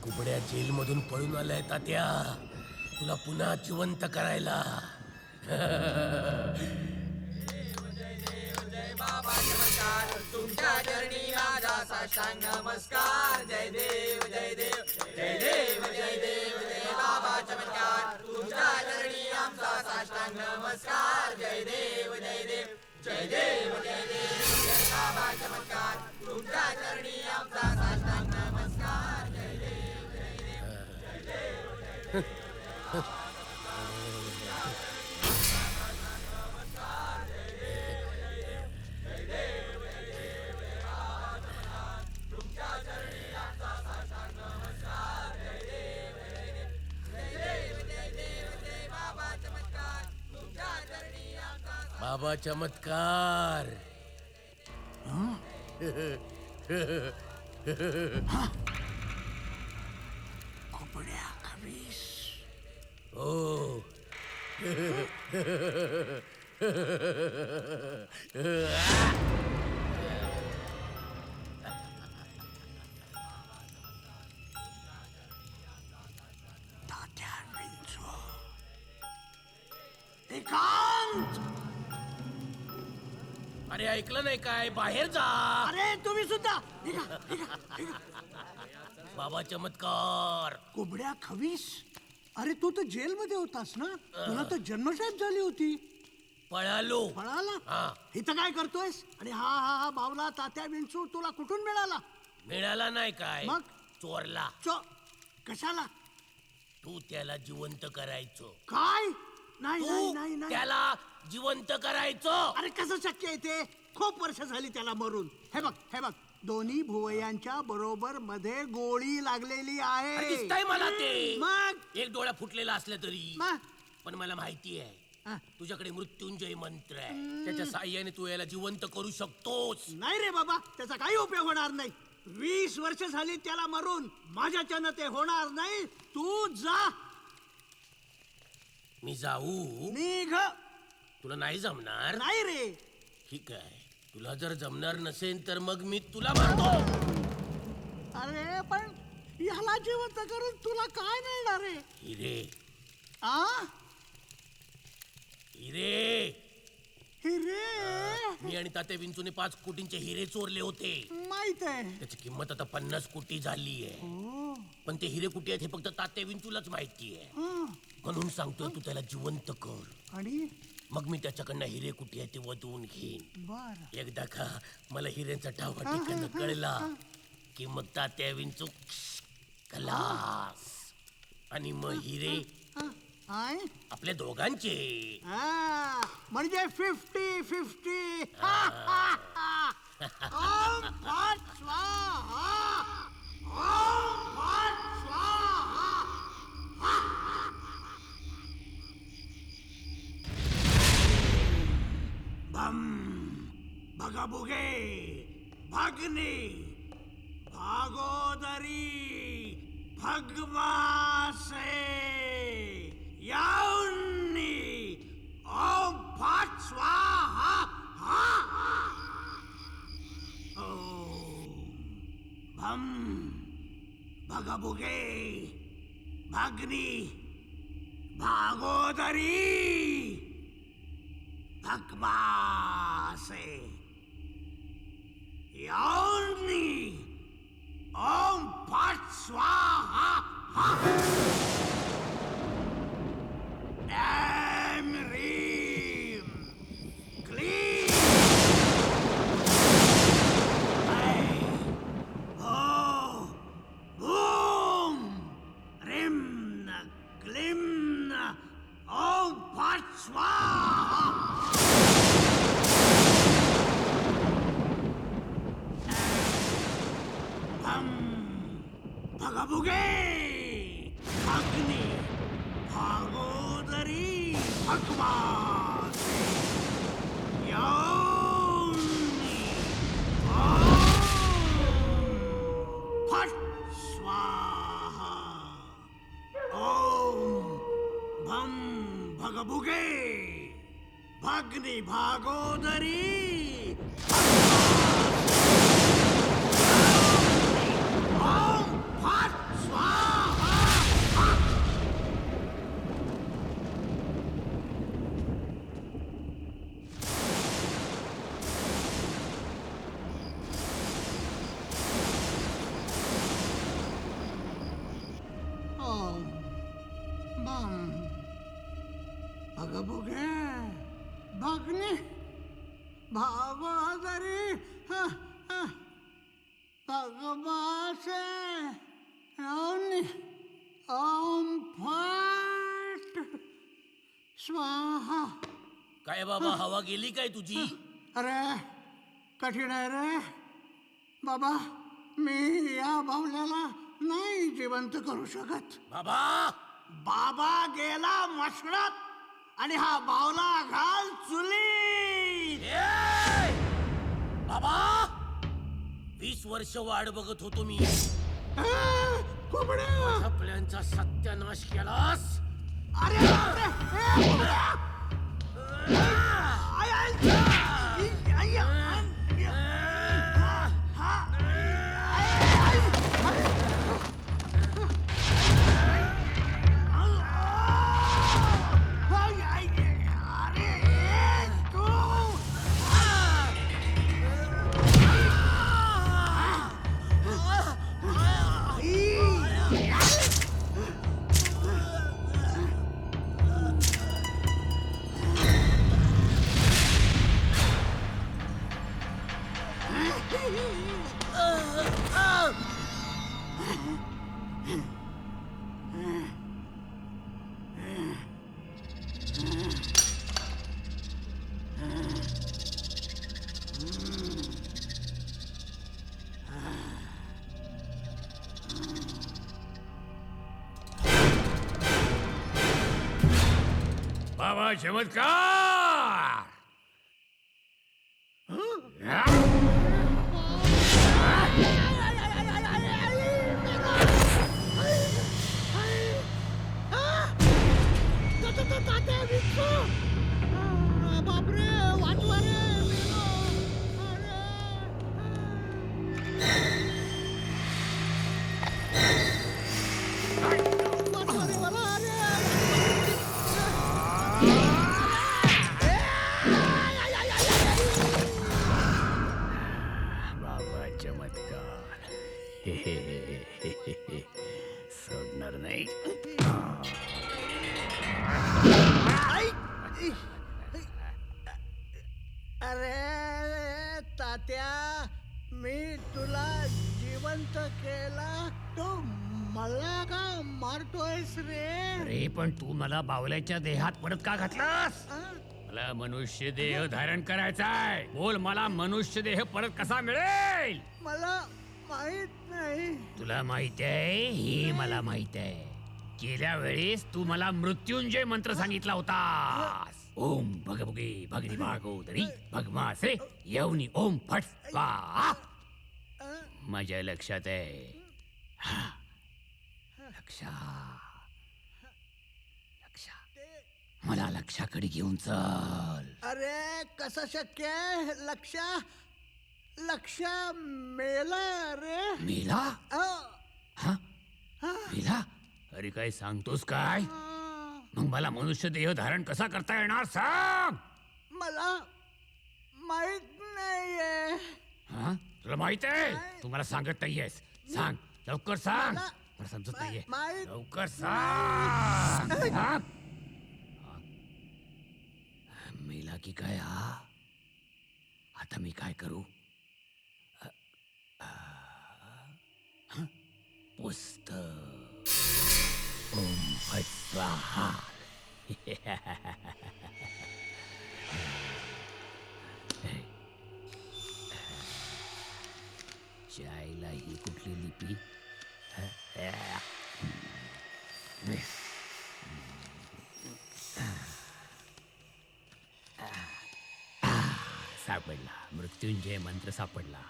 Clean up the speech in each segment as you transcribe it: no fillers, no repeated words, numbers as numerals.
कुबड्या gel मधून पळून आलाय तात्या, तुला पुन्हा जिवंत करायला. बाबा चमत्कार तुमच्या चरणी माझा साष्टांग नमस्कार. जय देव जय देव जय देव जय देव जय बाबा चमत्कार तुमच्या चरणी आमचा साष्टांग नमस्कार. जय देव जय देव जय देव जय देव जय बाबा चमत्कार तुमच्या चरणी आमचा साष्टांग नमस्कार. जय देव जय देव जय देव जय देव. बाबा चमत्कार. कुबड्या खवीस. हो. तात्या विंचू. एकांत. अरे ऐकलं नाही काय? बाहेर जा. अरे तुम्ही सुद्धा निघा, निघा, निघा. बाबा चमत्कार. कुबड्या खवीस. अरे तू तर जेलमध्ये होतास ना, तुला तर जन्मठेप झाली होती. पळालो. पळाला? हा. इथं काय करतोयस? आणि हा हा हा बावला तात्या विंचू तुला कुठून मिळाला? मिळाला नाही काय? मग? चोरला. कशाला? तू त्याला जिवंत करायचो. काय? नाही नाही तू नाही नाही. त्याला जिवंत करायचो. अरे कसं शक्य आहे ते? खूप वर्ष झाली त्याला मरून. हे बघ हे बघ, दोन्ही भुवयांच्या बरोबर मध्ये गोळी लागलेली अरे आहे. दिसतंय मला ते. मग एक डोळा फुटलेला असला तरी मग पण मला माहिती आहे हा. तुझ्याकडे मृत्युंजय मंत्र आहे. त्याच्या साह्याने तू याला जिवंत करू शकतोस. नाही रे बाबा, त्याचा काही उपयोग होणार नाही. 20 वर्ष झाली त्याला मरून. माझ्याच्यानं ते होणार नाही. तू जा. मी जाऊ? निघ. तुला नाही जमणार? नाही रे. ठीक आहे, तुला जर जमणार नसेल तर मग मी तुला मारतो. अरे पण ह्याला जिवंत करून तुला काय मिळणार आहे? हिरे. आ? हिरे. हिरे. मी आणि तात्या विंचूने 5 कोटींचे हिरे चोरले होते. माहित आहे. त्याची किंमत आता 50 कोटी झाली आहे. हो. पण ते हिरे कुठे आहेत हे फक्त तात्या विंचूलाच माहिती आहे. हा. म्हणून सांगतोय तू त्याला जिवंत कर. आणि मग मी त्याच्याकडनं हिरे कुठे आहे ते वधवून घेईन. बर. एकदा का मला हिऱ्यांचा ठावा ठिकाण कळला की मग तात्या विंचू खलास. आणि मग हिरे आय? आपल्या दोघांचे. म्हणजे 50-50. ओम फट स्वाहा. ओम फट स्वाहा. भम भगाबुगे भगनी भागोदरी भगमासे याउन्नी ओम फट स्वाहा. ओम भम भगाबुगे भगनी भागोदरी भगमासे याउन्नी ओम फट स्वाहा. Am Reem Clean. Hey. Oh. Boom. Rimna Glimna. Om Pat Swaha. Bam. Bagabuge. Agni. भागोदरी भगवासे याउन्नी ओम फट स्वाहा. ओम भम भगबुगे भगनी भागोदरी भगवासे याउन्नी ओम फट स्वाहा. भगबुगे भगने भागोदरी भगवासे ओम फट स्वाहा. काय बाबा हवा गेली काय तुझी? अरे कठीण आहे रे बाबा. मी या बावल्याला नाही जिवंत करू शकत. बाबा बाबा गेला मशळात आणि हा बावला घाल चुली. बाबा 20 वर्ष वाट बघत होतो मी. आपल्यांचा सत्यानाश केलास. अरे बापरे! आय, आय, आय, बाबा चमत्कार. बापरे वाचवा रे. बाबा चमत्कार. सोडणार नाही. अरे तात्या मी तुला जिवंत केला तो मला का मारतोयस रे? अरे पण तू मला बावल्याच्या देहात परत का घातलास? मला मनुष्य देह धारण करायचाय. बोल मला मनुष्य देह परत कसा मिळेल? मला माहित नाही. तुला माहित आहे? हे मला माहित आहे. गेल्या वेळेस तू मला मृत्युंजय मंत्र सांगितला होतास. ओम भगभुगे भगनी भागोदरी भगमासे यवनी ओम फट स्वाहा. माझ्या लक्षात आहे. मला लक्षाकडे घेऊन चल. अरे कसं शक्य आहे? लक्ष मेला रे. मेला? मेला? अरे काय सांगतोस काय? मग मला मनुष्य देह धारण कसा करता येणार सांग. मला माहित नाहीये. तुला माहित आहे? तू मला सांगत नाहीयेस. सांग लवकर सांग. मला समजत नाहीये. लवकर सांग. मेला की काय हा? आता मी काय करू? पुस्तक. ओम फट स्वाहा. जायला ही कुठली लिपी? सापडला. मृत्युंजय मंत्र सापडला.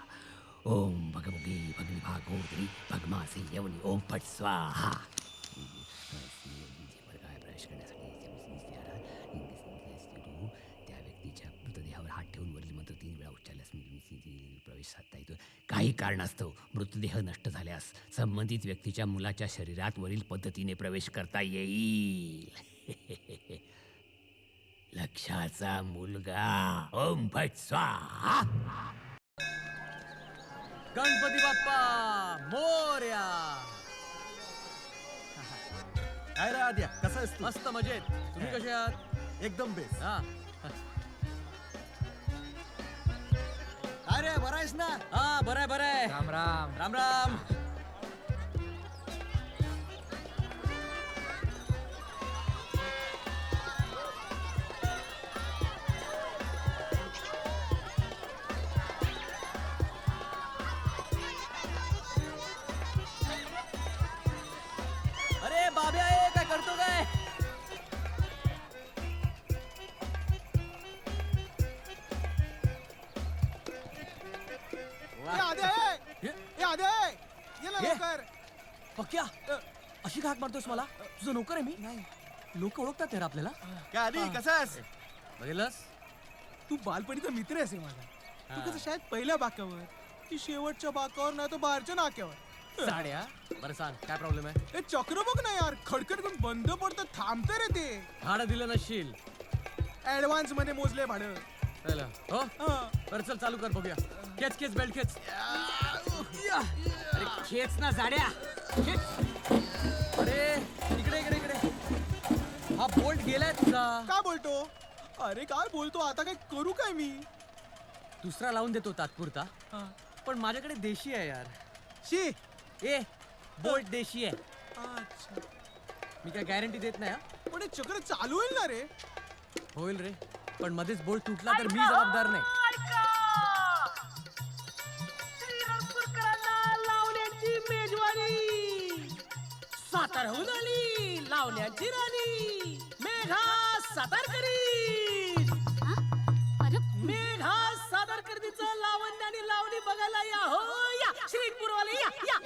ओम भगभुगे भगनी भागोदरी भगमासे यवनी ओम फट स्वाहा. त्या व्यक्तीच्या मृतदेहावर हात ठेवून वरील मंत्र 3 वेळा उच्चारल्यास प्रवेश साधता येतो. काही कारणास्तव मृतदेह नष्ट झाल्यास संबंधित व्यक्तीच्या मुलाच्या शरीरात वरील पद्धतीने प्रवेश करता येईल. लक्षाचा मुलगा. ओम फट स्वाहा. गणपती बाप्पा मोरया. काय रे आद्या, कसा आहेस तू? मस्त मजेत. तुम्ही कसे आहात? एकदम बेस्ट. हा अरे बरा आहेस ना? हा बरं आहे. राम राम. राम राम. अरे बाब्या आहे काय करतो काय? ये. पक्क्या अशी घाक मारतोस मला? तुझं नोकर आहे मी. नाही लोक ओळखतात यार आपल्याला. काय आधी कसास? बघितलंस तू बालपणीचा मित्र आहेस रे माझा. तू कसं शाळेत पहिल्या बाकावर, ती शेवटच्या बाकावर, नाही तर बाहेरच्या नाक्यावर. साड्या. बरं सांग काय प्रॉब्लेम आहे? हे चक्र बघ ना यार, खडखड करून बंद पडतं, थांबते रे ते. भाडं दिलं नसशील. ऍडव्हान्स मध्ये मोजले भाडं. चला हो हा. बरं चल चालू कर बघूया. खेच बेल्ट खेच. अरे खेच ना साड्या खेच. अरे इकडे इकडे इकडे. हा बोल्ट गेलाय तुझा. काय बोलतो? अरे काय बोलतो आता? काय करू काय मी? दुसरा लावून देतो तात्पुरता. हा. पण माझ्याकडे देशी आहे यार. शी. ए बोल्ट देशी आहे. अच्छा. मी काय गॅरंटी देत नाही हा. पण हे चक्र चालू होईल ना रे? होईल रे पण मध्येच बोल्ट तुटला तर मी जबाबदार नाही. लावण्याची मेजवानी सातारहून आली. लावण्याची राणी मेघा सातारकरी. मेघा सातारकरीचं लावण्याने लावणी बघायला या हो. या श्रीपुरवाले या या.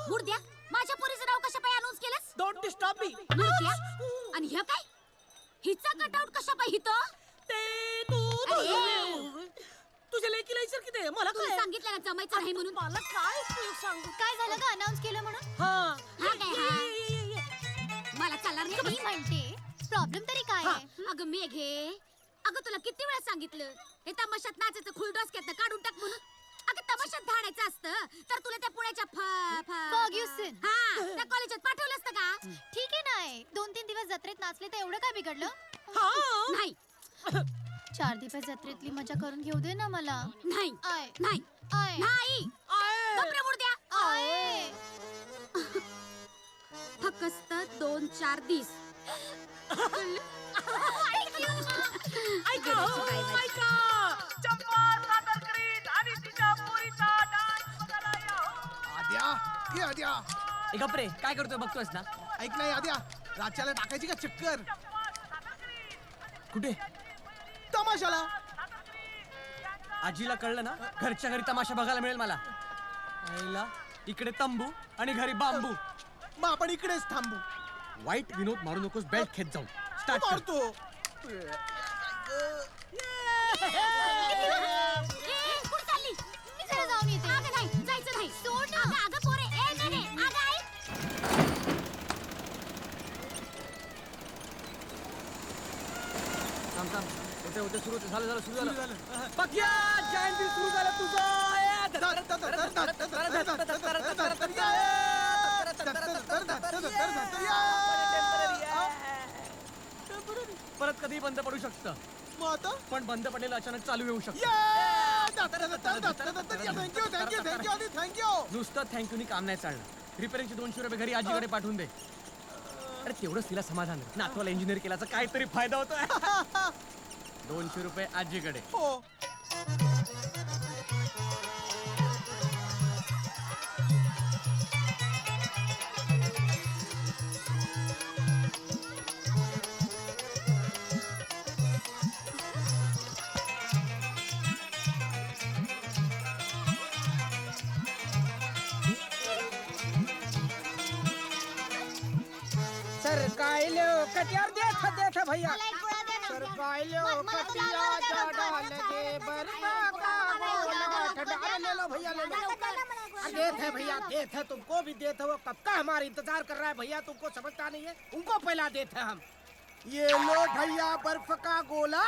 मुर्द्या, माझ्या पोरीचं नाव कशा पाय अनाउन्स केलंस? Don't disturb me. मुर्द्या, आणि हे काय? हिचा कटआउट कशा पाय हिथं? ते तू तुझ्या लेकीला विचार किती मला तुला काय सांगितलं ना जमायचं नाही म्हणून. मला काय उपयोग सांगू. काय झालं ग अनाउन्स केलं म्हणून? हा हा काय हा? मला चालणार नाही. मी म्हणते प्रॉब्लेम तरी काय आहे? अगं मेघे, अगं तुला किती वेळा सांगितलं हे तमाशात नाचायचं खुलडोस घेतलं काढून टाक म्हणून. अगं तमाशात धाडायचं असतं तर तुला त्या पुण्याच्या फर्ग्युसन त्या कॉलेजात पाठवलं असतं का? ठीक आहे ना. 2-3 दिवस जत्रेत नाचले तर एवढं काय बिघडलं? नाही 4 दिवस जत्रेतली मजा करून घेऊ दे ना मला. नाही आय नाही आय नाही. गप्रे मुर्द्या. आय. फक्त 2-4 दिस. ऐका चंपा सातारकरीत आणि तिच्या पोरीचा डान्स बघायला या हो. आद्या, ये आद्या. ए गप्रे काय करतोय बघतोयस ना? ऐक नाही आद्या, राच्याला टाकायची का चक्कर कुठे? तमाशाला? आजीला कळलं ना घरच्या घरी तमाशा बघायला मिळेल मला. आईला इकडे तंबू आणि घरी बांबू. मग आपण इकडेच थांबू. वाईट विनोद मारू नकोस. बेल्ट खेच जाऊन स्टार्ट कर. मारतो. कुठं चालली? मी जरा जाऊन येते. अगं नाही, जायचं नाही. सोड ना. अगं पोरे, ए नाही, अगं ऐक. थांब थांब. होते सुरू झालं. पक्या जॉईंट बिल सुरू झालं तुझं. परत कधी बंद पडू शकतं. मग आता? पण बंद पडलेलं अचानक चालू येऊ शकतं. थँक्यू. नुसतं थँक्यूनी काम नाही चालणार. रिपेअरिंगचे 200 रुपये घरी आजीकडे पाठवून दे. अरे तेवढंच तिला समाधान आहे. नातवाला इंजिनियर केल्याचा काहीतरी फायदा होतोय. 200 रुपये आजीकडे. हो. सरकाइलो कटियार देख भैया. मला एक गोळा दे ना. सरकाइलो मला कटिया गुलाब जा जामुन डाल के बरना का बोला ठडार ले लो भैया ले लो. देत है भैया देत है तुमको भी देत है. वो कब का हमारा इंतजार कर रहा है भैया. तुमको समझता नहीं है. उनको पहला देते हैं हम. ये लो भैया बर्फ का गोला.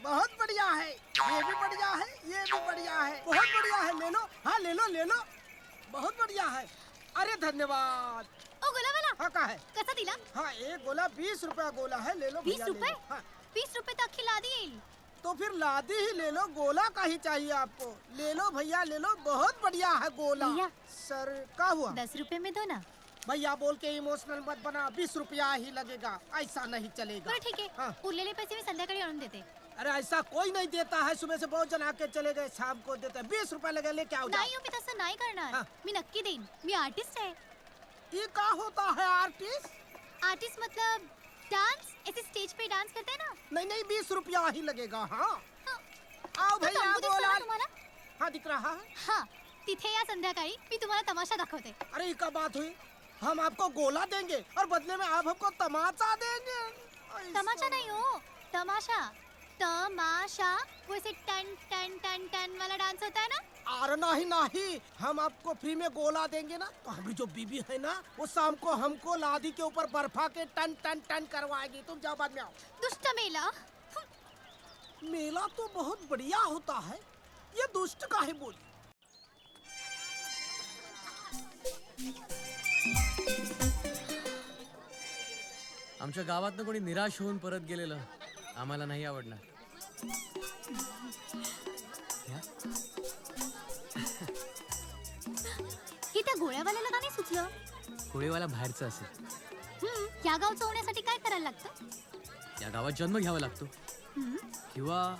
बहुत बढ़िया है. ये भी बढ़िया है. ये भी बढ़िया है. बहुत बढ़िया है. ले लो. हाँ ले लो ले लो. बहुत बढ़िया है. अरे धन्यवाद. ओ गुलाबाला हाँ का है कसा दिला? हाँ एक गोला 20 रुपया गोला है, ले लो 20 भैया, ले रुपए? लो। हाँ 20 रुपये तो अख्खी लादी येईल. तो फिर लादी ही ले लो, गोला का ही चाहिए आपको? ले लो भैया ले लो, बहुत बढ़िया है गोला। भैया। सर क्या हुआ? 10 रुपए में दो ना. भैया बोल के इमोशनल मत बना, 20 रुपया ही लगेगा, ऐसा नहीं चलेगा। बरं ठीक आहे. हाँ। उरलेले पैसे मी संध्याकाळी आणून देते. अरे ऐसा कोई नहीं देता है, सुबह से बहुत जन आके चले गए, शाम को देते हैं। 20 रुपया लगे, लेके आओ जाओ। नाही हो, मी तसं नाही करणार. हाँ. मी नक्की देईन. मी आर्टिस्ट आहे. ये क्या होता है आर्टिस्ट? आर्टिस्ट मतलब डांस, ऐसे स्टेज पे डांस करते हैं ना. नहीं नहीं 20 रुपया ही लगेगा। हाँ हाँ. आओ तो भैया तंबू दिसतो गोला। ना तुम्हाला? हाँ दिख रहा है। हाँ, तिथे या संध्याकाळी मी तुम्हाला तमाशा दाखवते. अरे ये क्या बात हुई? हम आपको गोला देंगे और बदले में आप हमको तमाचा देंगे? ऐसा- तमाशा नहीं हो, तमाशा. तमाशा वो ऐसे टन टन टन टन वाला डांस होता है ना. अरे नहीं नहीं, हम आपको फ्री में गोला देंगे ना, तो हमारी जो बीबी है ना, वो शाम को हमको लादी के ऊपर बर्फा के टन टन टन करवाएगी। तुम जाओ बाद में आओ। दुष्ट मेला. मेला तो बहुत बढ़िया होता है, ये दुष्ट का है बोली। आमच्या गावातनं कोणी निराश होऊन परत गेलेलं आम्हाला नाही आवडणार. हे त्या गोळ्यावाल्याला का नाही सुचलं? कोळीवाला बाहेरचं असेल. या गावचं होण्यासाठी काय करायला लागतं? या गावात जन्म घ्यावा लागतो किंवा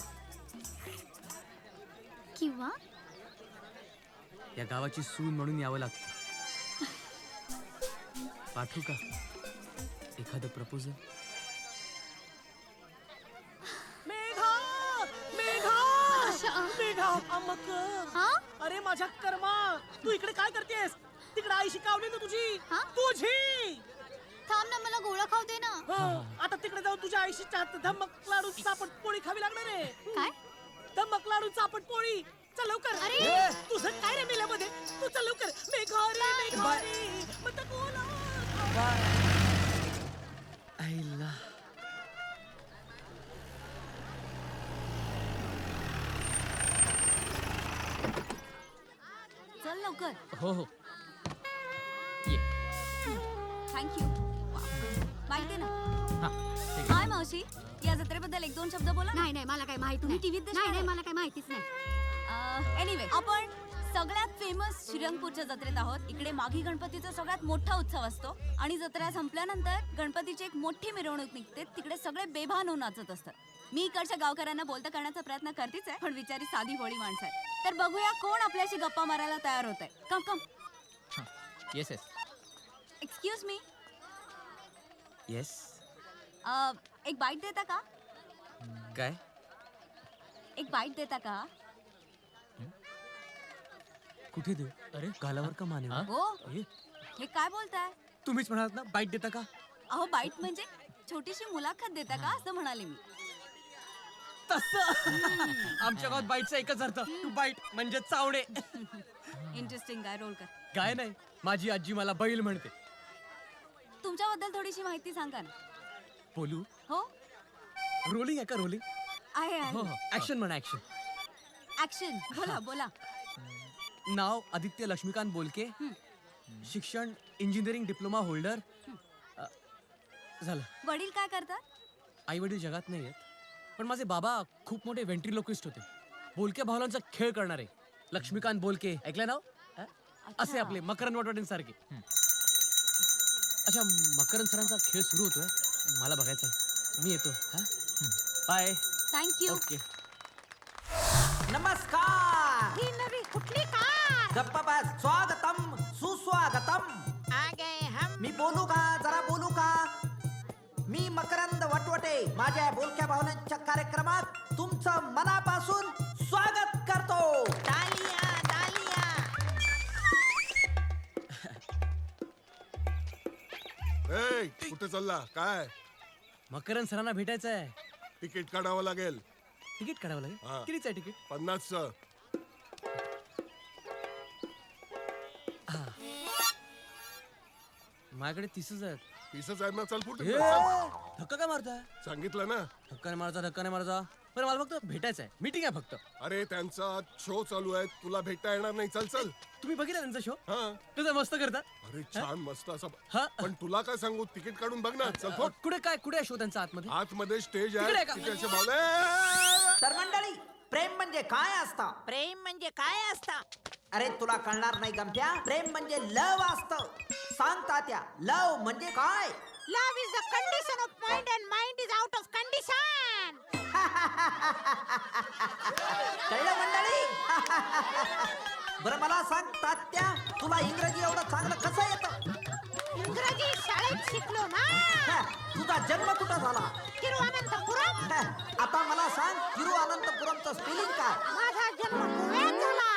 किंवा या गावाची सून म्हणून यावं लागतं. पाठवू का एखादं प्रपोजल? हा? अरे माझ्या कर्मा, तू इकडे काय करतेस? तिकडे आई शिकवली ना तुझी. हा? तुझी थांब ना, मला गोळा खाऊ दे ना. आता तिकडे जाऊन तुझ्या आईशी धम्मक लाडू चापट पोळी खावी लागणार आहे. काय? धम्मक लाडू चापट पोळी. चल लवकर. अरे! तुझं काय रे मेल्यामध्ये? तू चल लवकर. मेघारी मत कोला. आईला चल लवकर. हो हो थँक्यू. माहिती आहे ना. हा, ठीक आहे. काय मावशी, या जत्रेबद्दल एक दोन शब्द बोला. नाही नाही, मला काही माहिती नाही. टीव्हीत नाही नाही, मला काही माहितीच नाही. एनिवे, आपण सगळ्यात फेमस श्रीरंगपूरच्या जत्रेत आहोत. इकडे माघी गणपतीचा सगळ्यात मोठा उत्सव असतो आणि जत्रा संपल्यानंतर गणपतीची एक मोठी मिरवणूक निघते. तिकडे सगळे बेभान होऊन नाचत असतात. मी इकडच्या गावकऱ्यांना बोलतं करण्याचा प्रयत्न करतेच आहे, पण बिचारी साधी भोळी माणसं आहे. तर बघूया कोण आपल्याशी गप्पा मारायला तयार होत आहे. Come come. Yes yes. Excuse me, yes. एक बाईट देता का? काय? एक बाईट देता का? कुठे देऊ? अरे गालावर का माने? हो, हे काय बोलताय? तुम्हीच म्हणालात ना बाईट देता का? अहो, बाईट म्हणजे छोटीशी मुलाखत देता का असं म्हणाले मी. तसं आमच्या गावात बाईटचा एकच अर्थ, टू बाईट म्हणजे चावणे. इंटरेस्टिंग आहे. रोल कर. काय नाही, माझी आजी मला बैल म्हणते. तुमच्याबद्दल थोडीशी माहिती सांगा ना. बोलू? हो, रोलिंग आहे का? रोलिंग? आहे हो आहे. हो. ऍक्शन म्हणा, ऍक्शन. ऍक्शन. बोला बोला. नाव आदित्य लक्ष्मीकांत बोलके. शिक्षण इंजिनिअरिंग डिप्लोमा होल्डर. झालं. वडील काय करतात? आई वडील जगात नाही आहेत, पण माझे बाबा खूप मोठे व्हेंट्रिलोक्विस्ट होते. बोलके भावलांचा खेळ करणारे लक्ष्मीकांत बोलके. ऐकलं नाव? असे आपले मकरंद वटवटेंसारखे. अच्छा, मकरंद सरांचा खेळ सुरू होतोय, मला बघायचा आहे. मी येतो. हा, बाय. थँक्यू. ओके. नमस्कार. ही नवी कुठली कार? गप्पा बस. स्वागतम सुस्वागतम. आ गए हम. मी बोलू का? जरा बोलू का? मी मकरंद वटवटे माझ्या बोलक्या भावनांच्या कार्यक्रमात तुमचं मनापासून स्वागत करतो. तालिया तालिया. ए, कुठे चालला? काय मकरंद सरांना भेटायचं आहे. तिकीट काढावं लागेल? तिकीट काढावं लागेल. हा. कितीच आहे तिकीट? 50चं. माझ्याकडे 30च आहेत. 30च आहे ना. चल फुट. धक्का काय मारताय? सांगितलं ना. धक्का नाही मारता, धक्का नाही मारता. बरं मला फक्त भेटायचं आहे, मीटिंग आहे फक्त. अरे त्यांचा शो चालू आहे, तुला भेटता येणार नाही. चल चल. तुम्ही बघितला त्यांचा शो? हा. तुझं मस्त करतात. अरे छान मस्त हा. असा. पण तुला काय सांगू, तिकीट काढून बघ ना. चल फोट. कुठे आहे शो त्यांचा आतमध्ये? आतमध्ये स्टेज तिकडे आहे, आहे का? तिथे असे भावले. तर मंडळी, प्रेम म्हणजे काय असतं? प्रेम म्हणजे काय असतं? अरे तुला कळणार नाही गमत्या. प्रेम म्हणजे लव असतं. सांग तात्या, लव म्हणजे काय? Love is the condition of mind and mind is out of condition. कळलं मंडळी? बरं मला सांग तात्या, तुला इंग्रजी एवढं चांगलं कसं येतं? इंग्रजी शाळेत शिकलो ना. तुझा जन्म कुठं झाला? तिरुअनंतपुरम. आता मला सांग, तिरुअनंतपुरमचं स्पेलिंग काय? माझा जन्म गोव्यात झाला.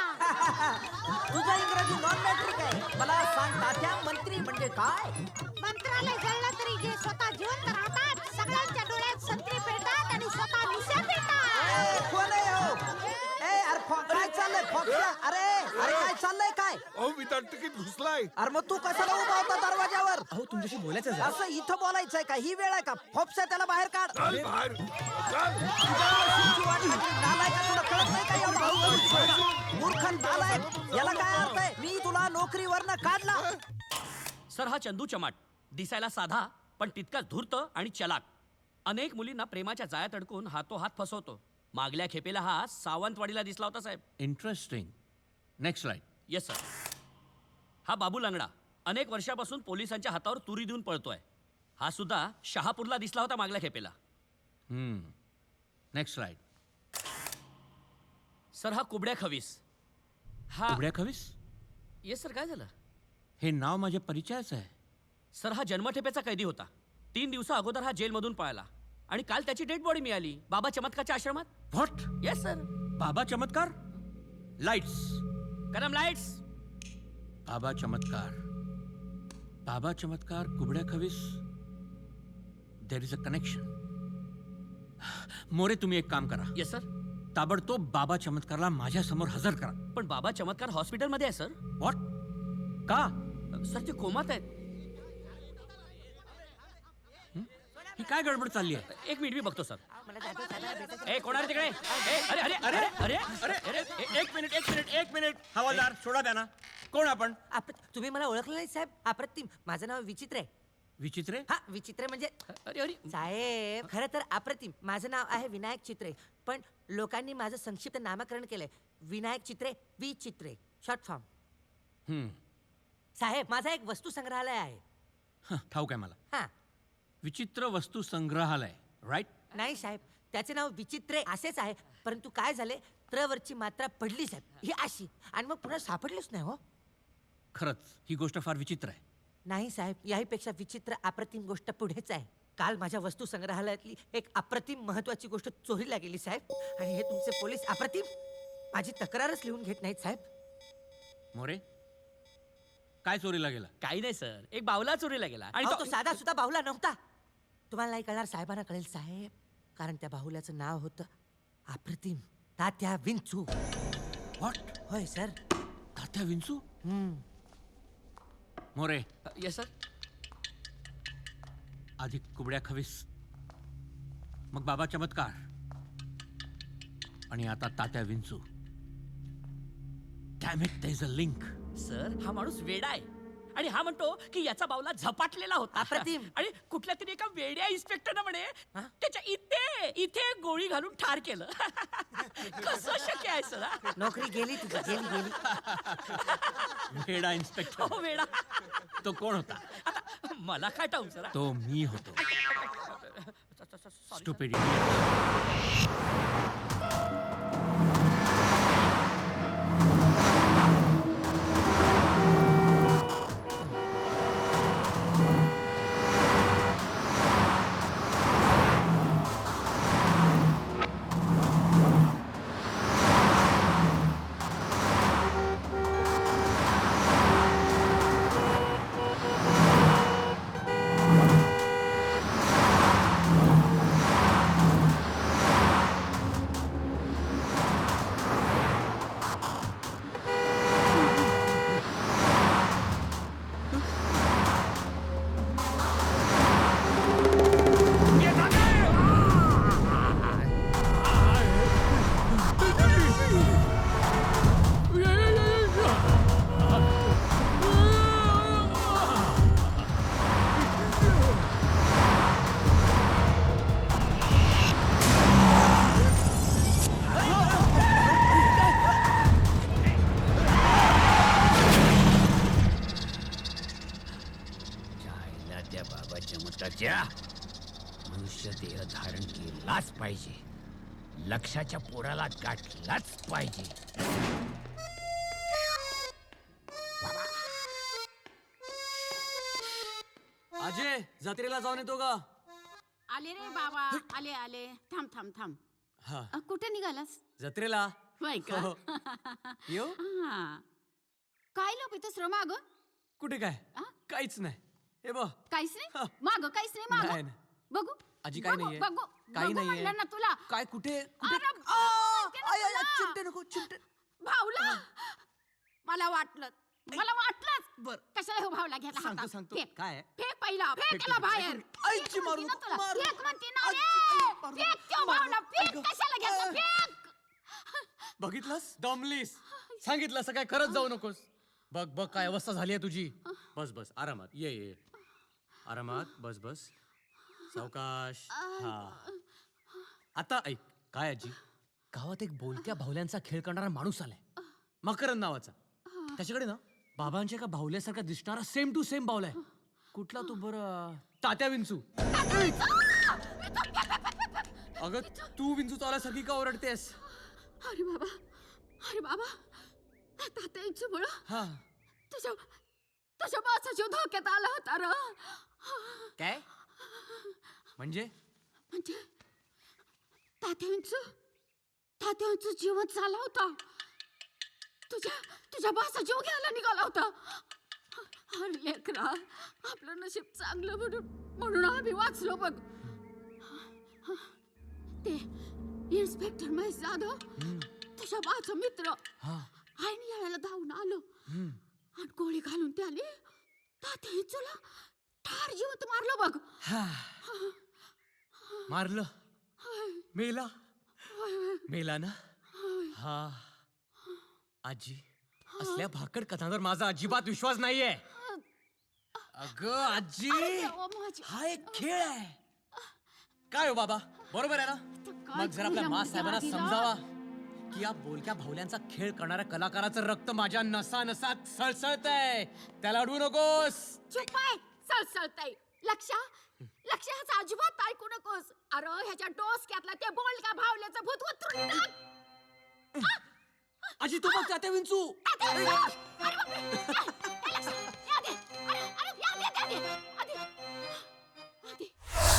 तुझं इंग्रजी नॉन मॅट्रिक आहे. मला सांग तात्या, मंत्री म्हणजे काय? मंत्रालय जळलं तरी जे स्वतः जिवंत राहतात, सगळ्यांच्या डोळ्यात संत्री पेटतात आणि स्वतः मिशा पेटतात. कोण आहे हो? अरे काय चाललंय फोक्या? अरे अरे काय चाललंय काय? अहो विदाउट तिकीट घुसलाय. अरे मग तू कशाला उभा होता दरवाजावर? अहो तुमच्याशी बोलायचं आहे. असं इथं बोलायचंय का? ही वेळ आहे का? फोपसा त्याला बाहेर काढ. चल बाहेर. चल. तुझ्यावर शिवची वाट लागली. नालायक आहे, तुला कळत नाही का एवढं हळूहळू? मूर्ख नालायक. याला काय अर्थ आहे? मी तुला नोकरीवरनं काढला. सर हा चंदू चमाट दिसायला साधा पण तितकाच धूर्त आणि चलाक. अनेक मुलींना प्रेमाच्या जाळ्यात अडकून हातोहात फसवतो. मागल्या खेपेला हा सावंतवाडीला दिसला होता साहेब. Interesting. Next slide. Yes sir. हा बाबू लंगडा अनेक वर्षापासून पोलिसांच्या हातावर तुरी देऊन पळतोय. हा सुद्धा शहापूरला दिसला होता मागल्या खेपेला. Next slide. सर हा कुबड्या खवीस. हा कुबड्या खवीस. Yes sir. काय झालं? हे नाव माझ्या परिचयाचं आहे. सर हा जन्मठेपेचा कैदी होता. 3 दिवसा अगोदर हा जेलमधून पळाला आणि काल त्याची डेड बॉडी मिळाली बाबा चमत्कारच्या आश्रमात. What? Yes sir. Baba Chamatkar. Lights. Kadam lights. Baba Chamatkar. Baba Chamatkar, Kubdya Khavis. There is a connection. More तुम्ही एक काम करा. Yes sir. ताबडतोब बाबा चमत्कारला माझ्या समोर हजर करा. पण बाबा चमत्कार हॉस्पिटलमध्ये आहे सर. व्हॉट? का? सर ते कोमात आहेत. ही काय गडबड चालली आहे? 1 मिनिट मी बघतो सर. ए कोण आहे तिकडे? अरे अरे अरे अरे अरे एक मिनिट हवालदार सोडा द्या ना. कोण आपण? तुम्ही मला ओळखलं नाही साहेब? अप्रतिम. माझं नाव विचित्र आहे. विचित्रे. हा विचित्र म्हणजे अरे अरे साहेब खरं तर अप्रतिम. माझं नाव आहे विनायक चित्रे, पण लोकांनी माझं संक्षिप्त नामकरण केलंय. विनायक चित्रे, वि चित्रे, शॉर्ट फॉर्म. साहेब माझा एक वस्तू संग्रहालय आहे. ठाऊक आहे मला. हा. विचित्र वस्तू संग्रहालय. राईट. नाही साहेब, त्याचे नाव विचित्रे असेच आहे, परंतु काय झाले, त्रवरची मात्रा पडली साहेब, ही अशी, आणि मग पुन्हा सापडलीच नाही हो. खरंच ही गोष्ट फार विचित्र आहे. नाही साहेब, याहीपेक्षा विचित्र अप्रतिम गोष्ट पुढेच आहे. काल माझ्या वस्तू संग्रहालयातली एक अप्रतिम महत्वाची गोष्ट चोरीला गेली साहेब, आणि हे तुमचे पोलीस अप्रतिम माझी तक्रारच लिहून घेत नाहीत साहेब. मोरे काय चोरीला गेला? काही नाही सर. एक बावला चोरीला गेला आणि अहो, तो साधा सुद्धा बाहुला नव्हता. तुम्हाला नाही कळणार, साहेबांना कळेल साहेब, कारण त्या बाहुल्याचं नाव होतं अप्रतिम तात्या विंचू. व्हॉट? होय sir. Tatya Vinchu. More. Yes sir. आधी कुबड्या खवीस, मग बाबा चमत्कार, आणि आता Tatya Vinchu. Damn it, there is a link. Sir हा माणूस वेडा आहे आणि हा म्हणतो की याचा बावला झपाटलेला होता. अप्रतिम. आणि कुठल्या तरी एका वेड्या इन्स्पेक्टरनं म्हणे त्याच्या इथे गोळी घालून ठार केलं. कसं शक्य आहे सर? नोकरी गेली तुझी, गेली. वेडा इन्स्पेक्टर. हो वेडा. तो कोण होता? आता मला काय ठाऊक सर. तो मी होतो. स्टुपिड. केलाच पाहिजे. लक्षाच्या पोराला गाठलाच पाहिजे. अजय जत्रेला जाऊन येतो का? आले रे बाबा आले आले थांब थांब थांब हा कुठे निघालास? जत्रेला होय का हो. येऊ हा. काय लपितस रे माग? कुठे काय काहीच नाही. हे बघ काहीच नाही माग, काहीच नाही माग. नाही, नाही. बघू आजी काय बघू, नाहीये. बघू काही बघू नाहीये. म्हणलं ना तुला. काय कुठे अरे, चिमटे नको चिमटे. भावला मला वाटलं बर कशाला हो भावला घेतला सांगतो हातात? सांगतो फेक काय फेक पहिला फेक त्याला बाहेर आईची मारू फेक नको, म्हणते ना मारू. तुला. फेक म्हणते ना आजी, रे. मारू. फेक त्यो भावला फेक कशाला घेतला फेक बघितलंस दमलीस. सांगितलं असं काय करत जाऊ नकोस. बघ बघ काय अवस्था झाली आहे तुझी. बस बस आरामात ये ये आरामात बस बस सावकाश. हा आता ऐक काय आजी गावात एक बोलक्या भावल्यांचा खेळ करणारा माणूस आलाय मकरंद नावाचा. त्याच्याकडे ना बाबांच्या एका बाहुल्यासारखा दिसणारा सेम टू सेम बाहुला आहे. कुठला तू बरं तात्या विंचू. अगं तू विंचू चावल्यासारखी का ओरडतेस? अरे बाबा तात्यांचं मुळ हा तुझ्या बाचाच्या धोक्यात आला होता र. काय म्हणजे तात्यांचं जीवन झाला होता. तुझ्या बाचा जीव घ्यायला निघाला होता. अरे लेकरा आपलं नशीब चांगलं म्हणून आम्ही वाचलो बघ. ते इन्स्पेक्टर महेश जाधव तुझ्या बाचा मित्र ऐन यायला धावून आलो आणि गोळी घालून त्याने तात्या हिंचूला ठार जिवंत मारलं बघ. मारलं मेला ना. हा आजी असल्या भाकड कथांवर माझा अजिबात विश्वास नाहीये. अगं आजी हा एक खेळ आहे. काय हो बाबा बरोबर आहे ना. मग जर आपल्या माँ साहेबांना समजावा की या बोलक्या भावल्यांचा खेळ करणाऱ्या कलाकाराचं रक्त माझ्या नसा नसात सळसळतंय. त्याला अडवू नकोस. चुप आहे सळसळतय. लक्ष ह्याचा अजिबात ऐकू नकोस. अरे ह्याच्या डोसक्यातला ते बोलक्या भावल्याचं भूत उतरून टाक. आजी तू बघ तात्या विंचू.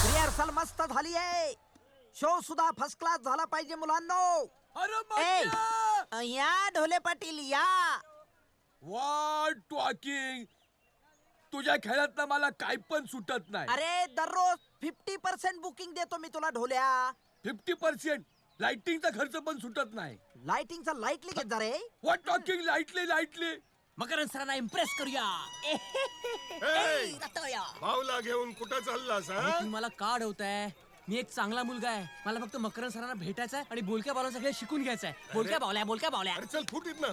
रिहर्सल मस्त झाली आहे. शो सुद्धा फर्स्ट क्लास झाला पाहिजे मुलांनो. या ढोले पाटील या. What talking. तुझ्या खेळात मला काय पण सुटत नाही. अरे दररोज 50% बुकिंग देतो मी तुला ढोल्या. 50% लाइटिंगचा खर्च पण सुटत नाही. लाइटिंगचा लाईटली घेत जा रे. What talking lightly. मकरंद सरांना इम्प्रेस करूया. भावला घेऊन कुठं चाललास? तुम्ही मला का अडवताय? मी एक चांगला मुलगा आहे. मला फक्त मकरंद सरांना भेटायचं आहे आणि बोलक्या बावल्यांचा खेळ शिकून घ्यायचा आहे. बोलक्या बावल्या. अरे चल फुटीत ना.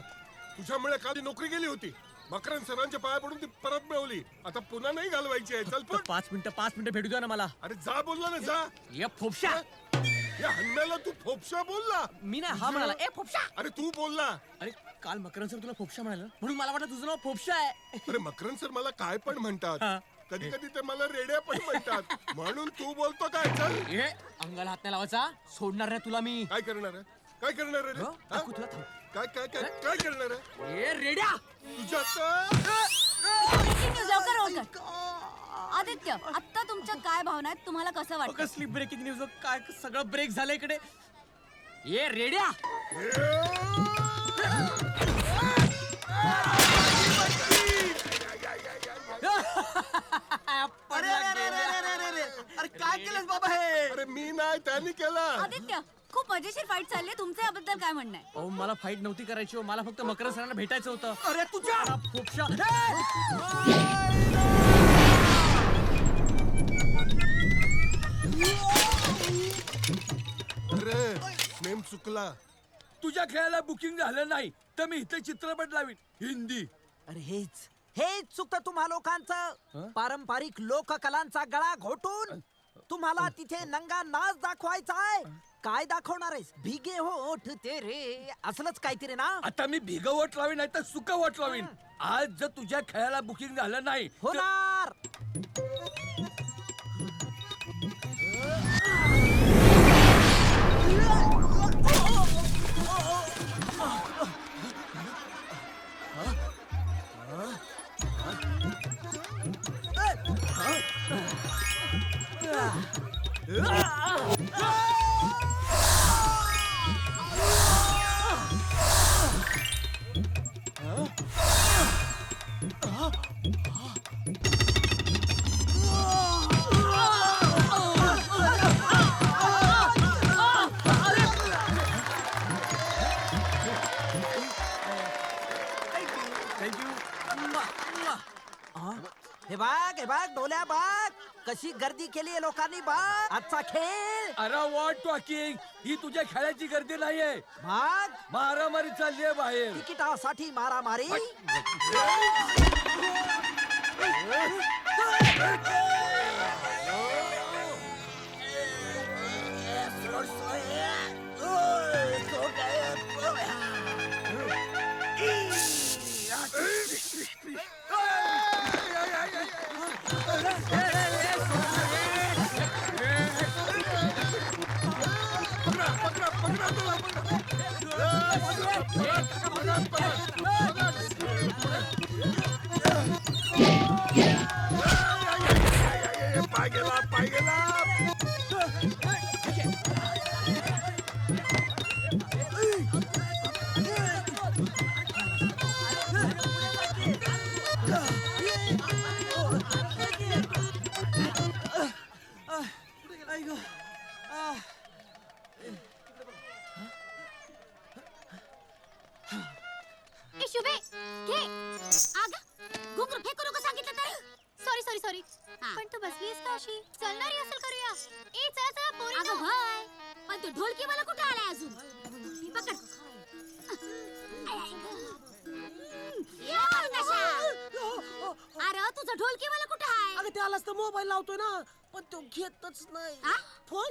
तुझ्यामुळे काल नोकरी गेली होती. मकरंद सरांच्या पाया पडून ती परत मिळवली. आता पुन्हा नाही घालवायची आहे. चल फुट. 5 मिनिटं भेटू द्या ना मला. अरे जा बोलला ना जा. ये फोपशा. या हन्म्याला तू फोपशा बोलला. मी नाही हा म्हणाला. ए फोपशा. अरे तू बोलला. अरे काल मकरंद सर तुला फोपशा म्हणाला म्हणून मला वाटलं तुझं नाव फोपशा आहे. अरे मकरंद सर मला काय पण म्हणतात. कधी कधी ते मला रेड्या पण म्हणतात. म्हणून तू बोलतो काय. चल ए अंगाला हात नाही लावायचा. सोडणार नाही तुला मी. काय करणार आहे? काय करणार आहे रे? दाखवू तुला थांब. काय करणार आहे? ए रेड्या तुझ्या लवकर आदित्य आता तुमच्या काय भावना आहेत? तुम्हाला कसं वाटतं? कसली ब्रेकिंग न्यूज. काय सगळं ब्रेक झालं इकडे. ए रेड्या अरे काय केलंस बाबा हे? अरे मी नाही त्यांनी केलं. आदित्य खूप मजेशीर फाईट चालली. तुमच्या याबद्दल काय म्हणणं आहे? अहो मला फाईट नव्हती करायची. मला फक्त मकरंद सरांना भेटायचं होतं. अरे तुझ्या फोपशा. अरे नेम चुकला. तुझ्या खेळाला बुकिंग झालं नाही तर मी इथे चित्रपट लावीन हिंदी. अरे हेच चुकतं तुम्हा लोकांचं. पारंपरिक लोककलांचा गळा घोटून तुम्हाला तिथे नंगा नाच दाखवायचा आहे. काय दाखवणार आहेस? भिगे होठ तेरे असलंच काहीतरी ना. आता मी भिगवट लावीन नाही तर सुकवट लावीन. आज जर तुझ्या खेळाला बुकिंग झालं नाही होणार. हे बघ ढोल्या बघ कशी गर्दी केली लोकांनी बघ आजचा खेळ. अरे वॉट टॉकिंग, ही तुझ्या खेळाची गर्दी नाहीये. मग मारामारी चालली आहे बाहेर. तिकिटासाठी मारामारी. पाय गेला पाय गेला. ए शुभे घे आग घुंगरू फेकू नको सांगितलं तर. सॉरी सॉरी सॉरी पण तू बसलीस का अशी? चलणार रिहर्सल करूया. ए चला चला पोरी. अगं होय पण ते ढोलकी मला कुठं आलाय अजून. पकड. या नशा. अरे तुझं ढोलकी मला कुठं आहे? अगं त्यालाच तर मोबाईल लावतोय ना पण तो घेतच नाही. फोन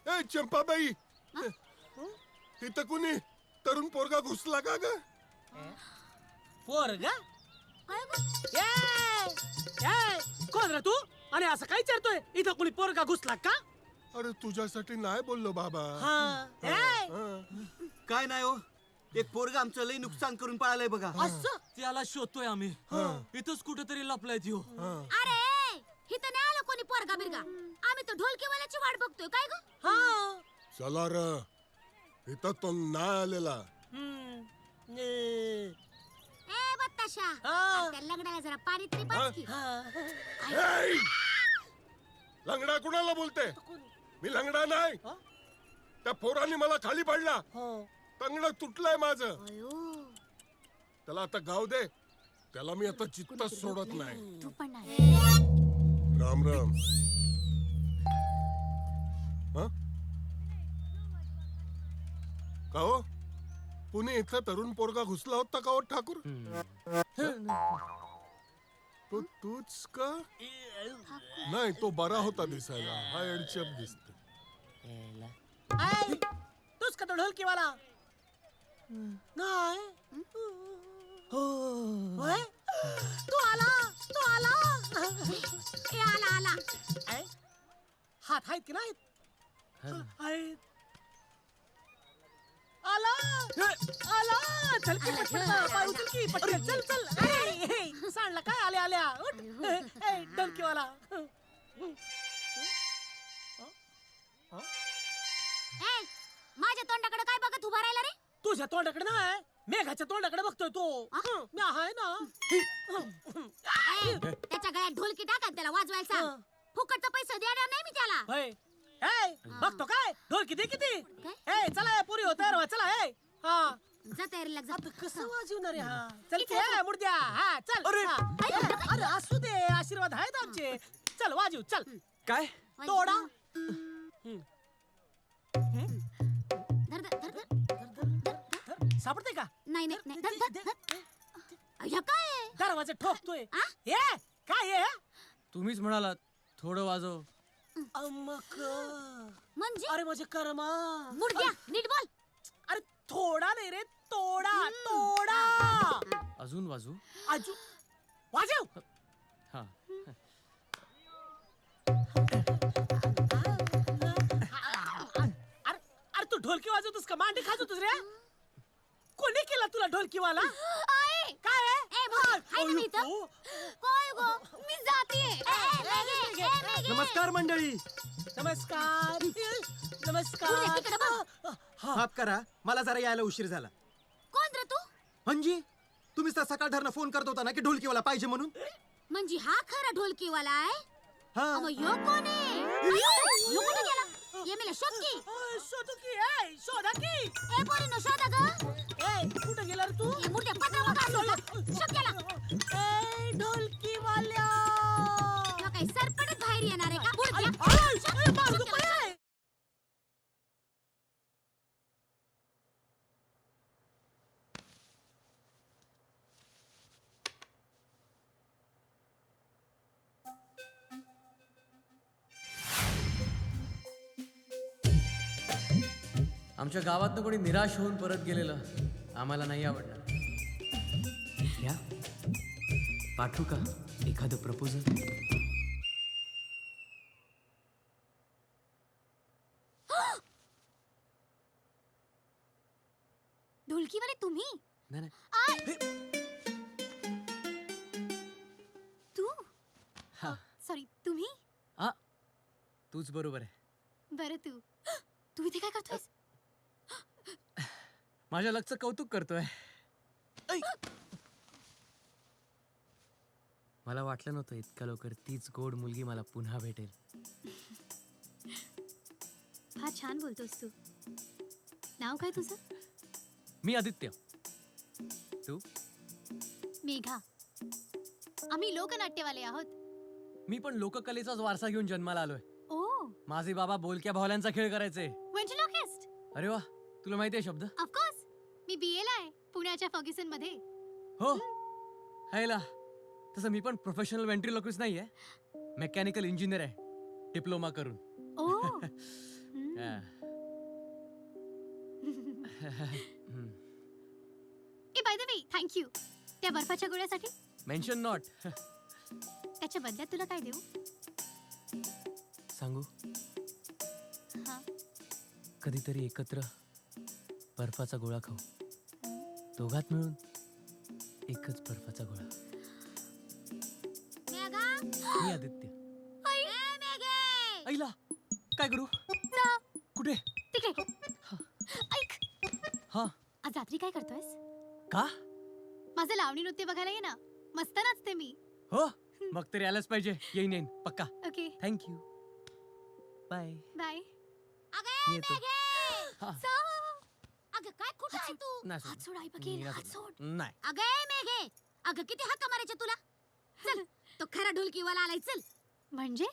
ए चंपाबाई, इथं कुणी तरुण पोरगा घुसला का ग? पोरगा कोण रे तू आणि असं काय विचारतोय? इथं कोणी पोरगा घुसला का? अरे तुझ्यासाठी नाही बोललो बाबा. काय नाही हो, एक पोरगा आमचं लई नुकसान करून पळालंय बघा. असं त्याला शोधतोय आम्ही. इथंच कुठेतरी लपलाय त्यो. अरे इथं नाही आलं कोणी पोरगा बिरगा. आम्ही तर ढोलकीवाल्याची वाट बघतोय काय ग. चला र, इथं तो नाही आलेला. ए बत्ताशा त्या लग्नाला जरा पाणी तरी पाज की. ए! लंगडा कुणाला बोलते? मी लंगडा नाही. त्या पोरांनी मला खाली पाडला. तंगड तुटलंय माझं. त्याला आता गाव दे. त्याला मी आता चित्तच सोडत नाही. तू पण नाही. राम राम. का हो, पुणे इथला तरुण पोरगा घुसला होता का हो ठाकूर? तो तूच का? नाही, तो बरा होता दिसायला. हा एडचप दिसतो. तूच का तो ढोलकीवाला? नाही होय तू आला तू आला. ए आला आला. हात आहेत की नाहीत? आला आला. चल की पटपट पाय उचल की पटकन. चल चल. सांडला काय आल्या आल्या. उठ. ढोलकीवाला. ए माझ्या तोंडाकडे काय बघत उभा राहिला रे? तुझ्या तोंडाकडे नाही मेघाच्या तोंडाकडे बघतोय तो. मी आहे ना. त्याच्या गळ्यात ढोलकी टाका त्याला वाजवायला सांग. फुकटचा पैसा देणार नाही मी त्याला. बघतो काय ढोलकी दे किती. चला पुरी होत चला. हा जा तयारीला जा. कसं वाजवणार आहे हा? चल की मुर्द्या. हा चल. अरे असू दे आशीर्वाद आहेत आमचे. चल वाजव चल. काय तोडा. सापडते का? नाही नाही नाही. काय दरवाजा ठोकतोय. काय तुम्हीच म्हणालात थोडं वाजव. म्हणजे अरे माझे कर्मा. मुर्द्या नीट बोल. अरे थोडा नाही रे तोडा तोडा. अजून वाजू? अजून वाजव. हा. अरे तू ढोलकी वाजवतोस का मांडी खाजवतोस रे? कोणी केला तुला ढोलकीवाला? काय मी जातीये. नमस्कार मंडळी. नमस्कार नमस्कार. माफ करा, मला जरा यायला उशीर झाला. कोण रे तू? म्हणजे तुम्हीच तर सकाळ धरणं फोन करत होता ना की ढोलकीवाला पाहिजे म्हणून. म्हणजे हा खरा ढोलकीवाला आहे? हा. मग ह्यो कोण आहे? ह्यो कुठे गेला? ये मेला शोध की. शोधू की. शोधा की. ए पोरीनो शोधा ग. कुठे गेला रे तू? ये मुर्द्या पत्रा शोध गेला. ढोलकीवाल्या आमच्या गावातनं कोणी निराश होऊन परत गेलेलं आम्हाला नाही आवडणार. घ्या, पाठवू का एखादं प्रपोजल? ढोलकीवाले तुम्ही? नाही तू? सॉरी, तुम्ही? तूच बरोबर आहे. बरं तू इथे काय करतोयस? माझ्या लकचं कौतुक करतोय. मला वाटलं नव्हतं इतक्या लवकर तीच गोड मुलगी मला पुन्हा भेटेल. फार छान बोलतोस तू. नाव काय तुझं? मी आदित्य. तू? मेघा. आम्ही लोकनाट्यवाले आहोत. मी पण लोककलेचाच वारसा घेऊन जन्माला आलोय. ओ, माझे बाबा बोलक्या भावल्यांचा खेळ करायचे. व्हेंट्रिलोकिस्ट. अरे वा, तुला माहिती आहे शब्द? Of course. मी BA ला आहे पुण्याच्या फर्ग्युसन मध्ये. हो, हायला. तसं मी पण प्रोफेशनल व्हेंट्रिलोक्विस्ट नाहीये, मेकॅनिकल इंजिनियर आहे डिप्लोमा करून. ओ. ए by the way, thank you त्या बर्फाच्या गोळ्यासाठी. Mention not. त्याच्या बदल्यात तुला काय देऊ? सांगू? हा. कधीतरी एकत्र बर्फाचा गोळा खाऊ, दोघात मिळून एकच बर्फाचा गोळा. मी आदित्य. आईला काय करू? कुठे? तिकडे. ऐक, हा. आज रात्री काय करतोयस? का? माझं लावणी नृत्य बघायला ये ना, मस्त नाचते मी. हो, मग तरी आलंच पाहिजे. येईन पक्का. Okay, thank you. बाय. बाय. मी येतो. अगं काय कुठं आहे तू? नाही हात सोड, आई बघेल. हात सोड. नाही. अगं मेघे, अगं किती हाका मारायचे तुला? चल, तो खरा ढोलकीवाला आलाय, चल. म्हणजे?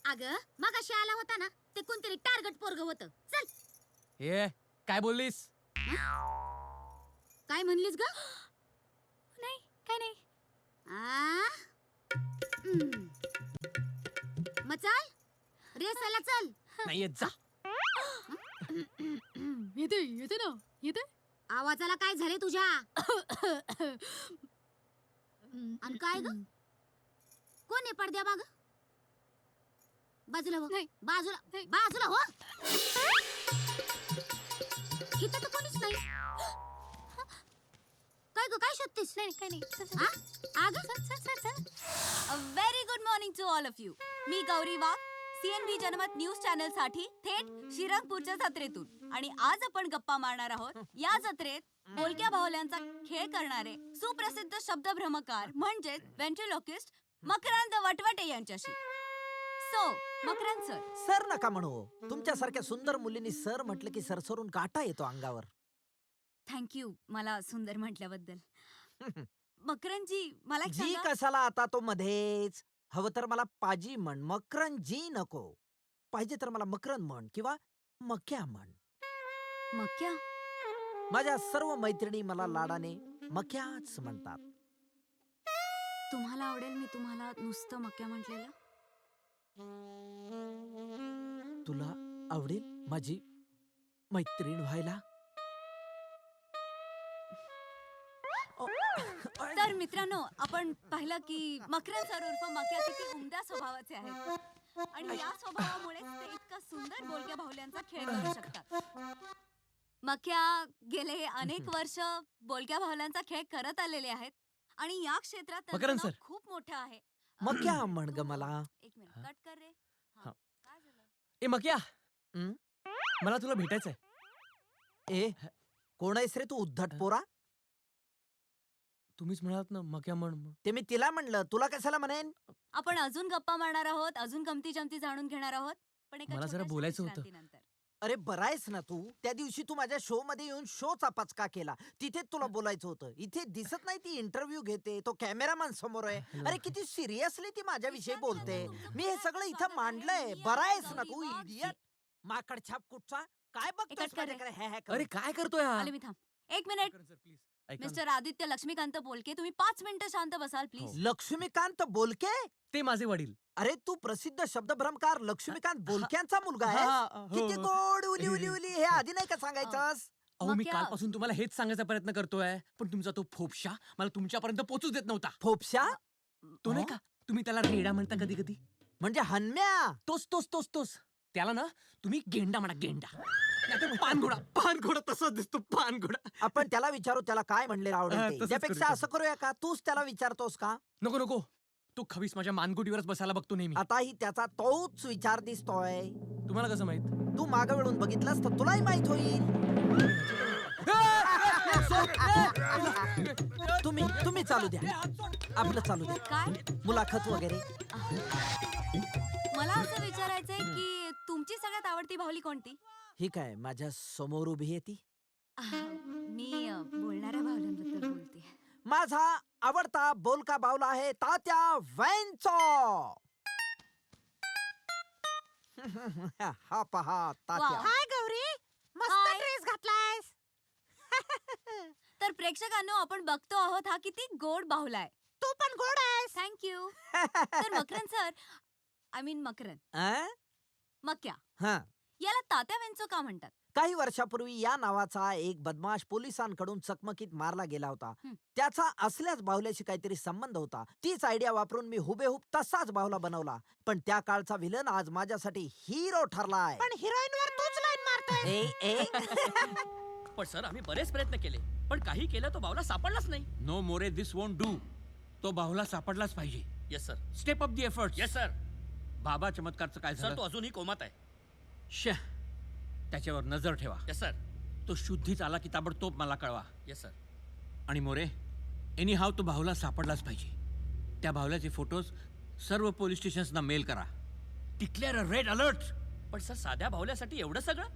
अगं मगाशी आला होता ना, ते कोणतरी टार्गेट पोरग होतं. चल. ए, काय बोललीस? काय म्हणलीस ग? नाही, काय नाही. मग चल, रेसाला चल. नाही येत जा. येते ना, येते. आवाजाला काय झाले तुझ्या? आणि काय ग? कोण आहे पडद्या माग? बाजूला हो. बाजूला हो. इथं तर कोणीच नाही. काय ग, काय शोधतेस? नाही, काय नाही. Very good morning to all of you. मी Gauri Wagh, CNB Janmat news channel साठी थेट श्रीरंगपूरच्या जत्रेतून. आणि आज आपण गप्पा मारणार आहोत या जत्रेत बोलक्या बाहुल्यांचा खेळ करणारे सुप्रसिद्ध शब्दभ्रमकार म्हणजेच व्हेंट्रिलोक्विस्ट मकरंद वटवटे यांच्याशी. So Makarand sir. सर नका म्हणू. तुमच्यासारख्या सुंदर मुलींनी सर म्हटलं की सरसरून काटा येतो अंगावर. थँक्यू मला सुंदर म्हटल्याबद्दल. मकरंदजी मला एक जी सांगा. कशाला आता तो मध्येच? हवं तर मला पाजी म्हण, मकरंद जी नको. पाहिजे तर मला मकरंद म्हण किंवा मक्या म्हण. मक्या? माझ्या सर्व मैत्रिणी मला लाडाने मक्याच म्हणतात. तुम्हाला आवडेल मी तुम्हाला नुसतं मक्या म्हटलेलं? तुला आवडेल माझी मैत्रीण व्हायला? तर मित्रांनो, आपण पाहिलं की मकरंद सर उर्फ मक्या किती उमद्या स्वभावाचे आहेत आणि या स्वभावामुळे ते इतका सुंदर बोलक्या बाहुल्यांचा खेळ करू शकतात. मक्या गेले अनेक वर्ष बोलक्या बाहुल्यांचा खेळ करत आलेले आहेत आणि या क्षेत्रात त्यांचं मकरंद नाव सर. खूप मोठं आहे. मक्या म्हण ग मला. एक मिनिट कट कर रे. हा. ए मक्या, मला तुला भेटायचंय. ए, कोण आहेस रे तू उद्धट पोरा? तुम्हीच म्हणालात ना मक्या म्हण. ते मी तिला म्हणलं, तुला कशाला म्हणेन? आपण अजून गप्पा मारणार आहोत, अजून गमती जमती जाणून घेणार आहोत, पण एका मला जरा छोट्याशा बोलायचं होतं. विश्रांतीनंतर. अरे बरायस ना तू? त्या दिवशी तू माझ्या शो मध्ये येऊन शोचा पचका केला. तिथे तुला बोलायचं होतं. इथे दिसत नाही ती इंटरव्ह्यू घेते, तो कॅमेरामॅन समोर आहे. अरे किती सिरियसली ती माझ्याविषयी बोलते. मी हे सगळं इथं मांडलंय. बरायस ना तू इडियट? माकड छाप कुठचा काय बघतोस माझ्याकडे? अरे काय करतोय हा? आले मी, थांब एक मिनिट. प्लीज ऐका ना. मिस्टर आदित्य लक्ष्मीकांत बोलके, तुम्ही 5 मिनिटं शांत बसाल प्लीज. लक्ष्मीकांत बोलके? ते माझे वडील. अरे तू प्रसिद्ध शब्दभ्रमकार लक्ष्मीकांत बोलक्यांचा मुलगा हा, आहे. हा, हो, किती हो. गोड उली उली उली हे आधी नाही का सांगायचंस? अहो मी कालपासून तुम्हाला हेच सांगायचा प्रयत्न करतोय, पण तुमचा तो फोपशा मला तुमच्यापर्यंत पोहोचूच देत नव्हता. फोपशा? तो नाही का, तुम्ही त्याला रेडा म्हणता कधी कधी. म्हणजे हन्म्या? तोच. त्याला ना तुम्ही गेंडा म्हणा, गेंडा. नाहीतर पानघोडा तसाच दिसतो, पानघोडा. आपण त्याला विचारू त्याला काय म्हणले आवडेल ते. तसंच त्यापेक्षा करू. असं करूया का, तूच त्याला विचारतोस का? नको तो खवीस माझ्या मानगुटीवरच बसायला बघतो नेहमी. आताही त्याचा तोच विचार दिसतोय. तुम्हाला कसं माहित? तू मागं वळून बघितलंस तर तुलाही माहित होईल. तुम्ही चालू द्या, आपलं चालू द्या. काय मुलाखत वगैरे. मला असं विचारायचंय की तुमची सगळ्यात आवडती बाहुली कोणती? ही काय माझ्या समोर उभी आहे ती? मी बोलणाऱ्या बाहुल्यांबद्दल बोलते. माझा आवडता बोलका बाहुला आहे तात्या वेंचो. हा पहा तात्या. हाय गौरी, मस्त ड्रेस घातलायस. तर प्रेक्षकांनो, आपण बघतो आहोत हा किती गोड बाहुला आहे. तू पण गोड आहेस. थँक्यू. तर Makarand sir, I mean Makarand, मक्या, याला तात्या वेंचो का म्हणतात? काही वर्षापूर्वी या नावाचा एक बदमाश पोलिसांकडून चकमकीत मारला गेला होता. त्याचा असल्याच बाहुल्याशी काहीतरी संबंध होता. तीच आयडिया वापरून मी हुबेहूब तसाच बाहुला बनवला. पण त्या काळचा विलन आज माझ्यासाठी हिरो ठरलाय. पण हिरोईनवर तूच लाईन मारतोय. पण सर आम्ही बरेच प्रयत्न केले, पण काही केलं तो बावला सापडलाच नाही. No More, this won't do. तो बाहुला सापडलाच पाहिजे. Yes sir. Step up the efforts. Yes sir. Baba चमत्कारचं काय झालं? सर तो अजूनही कोमात आहे. त्याच्यावर नजर ठेवा. Yes sir. तो शुद्धीच आला की ताबडतोब मला कळवा. Yes sir. आणि मोरे, एनी हाव तो बाहुला सापडलाच पाहिजे. त्या बाहुल्याचे फोटोज सर्व पोलीस स्टेशन्सना मेल करा. डिक्लेअर अ रेड अलर्ट. पण सर साध्या बाहुल्यासाठी एवढं सगळं?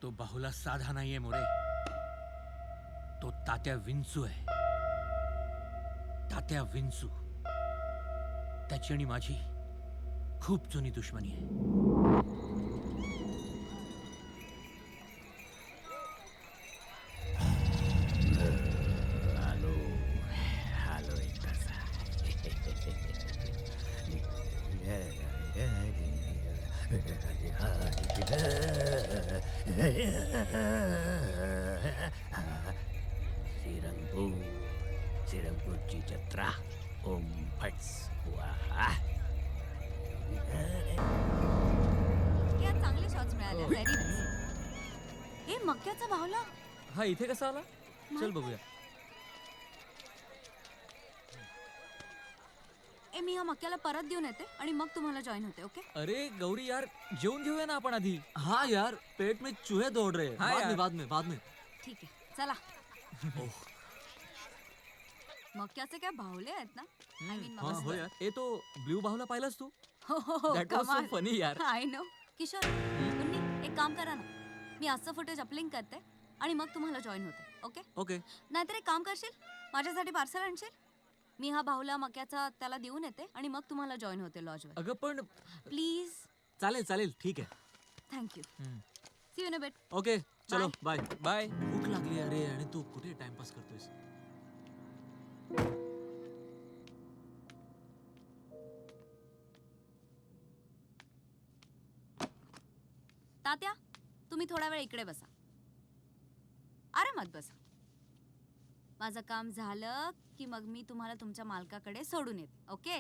तो बाहुला साधा नाहीये मोरे, तो तात्या विंचू आहे. तात्या विंचू. त्याची आणि माझी खूप जुनी दुश्मनी आहे. आलो एक तासा. श्रीरंगपूरची जत्रा. ओम फट स्वाहा. या चांगले शॉट्स मिळाले. Very nice. हे मक्याचा बाहुला हा इथे कसा आला? चल बघूया. मी हा मक्याला परत देऊन येते आणि मग तुम्हाला जॉईन होते. ओके? अरे गौरी यार, जेवून घेऊया ना आपण आधी. हाँ यार, पेट में चूहे दौड़ रहे हैं. बाद में. ठीक आहे, चला. मक्याचे काय बाहुले आहेत ना? आय मीन हो यार. ए तो ब्लू बाहुला पाहिलास तू? हो, That was so funny यार. I know. किशोर, मुन्नी, एक काम करा ना, मी आजचं फुटेज अपलोड करते आणि मग तुम्हाला जॉईन होते. ओके? ओके. नाहीतर एक काम करशील, माझ्यासाठी पार्सल आणशील? मी हा बाहुला मक्याचा त्याला देऊन येते आणि मग तुम्हाला जॉईन होते लॉजवर. अगं पण प्लीज. चालेल ठीक आहे. Thank you. See you in a bit. Okay चलो बाय. भूक लागली अरे, आणि तू कुठे टाइमपास करतोयस? तात्या, तुम्ही थोडा वेळ इकडे बसा. आरामात बसा. माझं काम झालं की मग मी तुम्हाला तुमच्या मालकाकडे सोडून येते. ओके?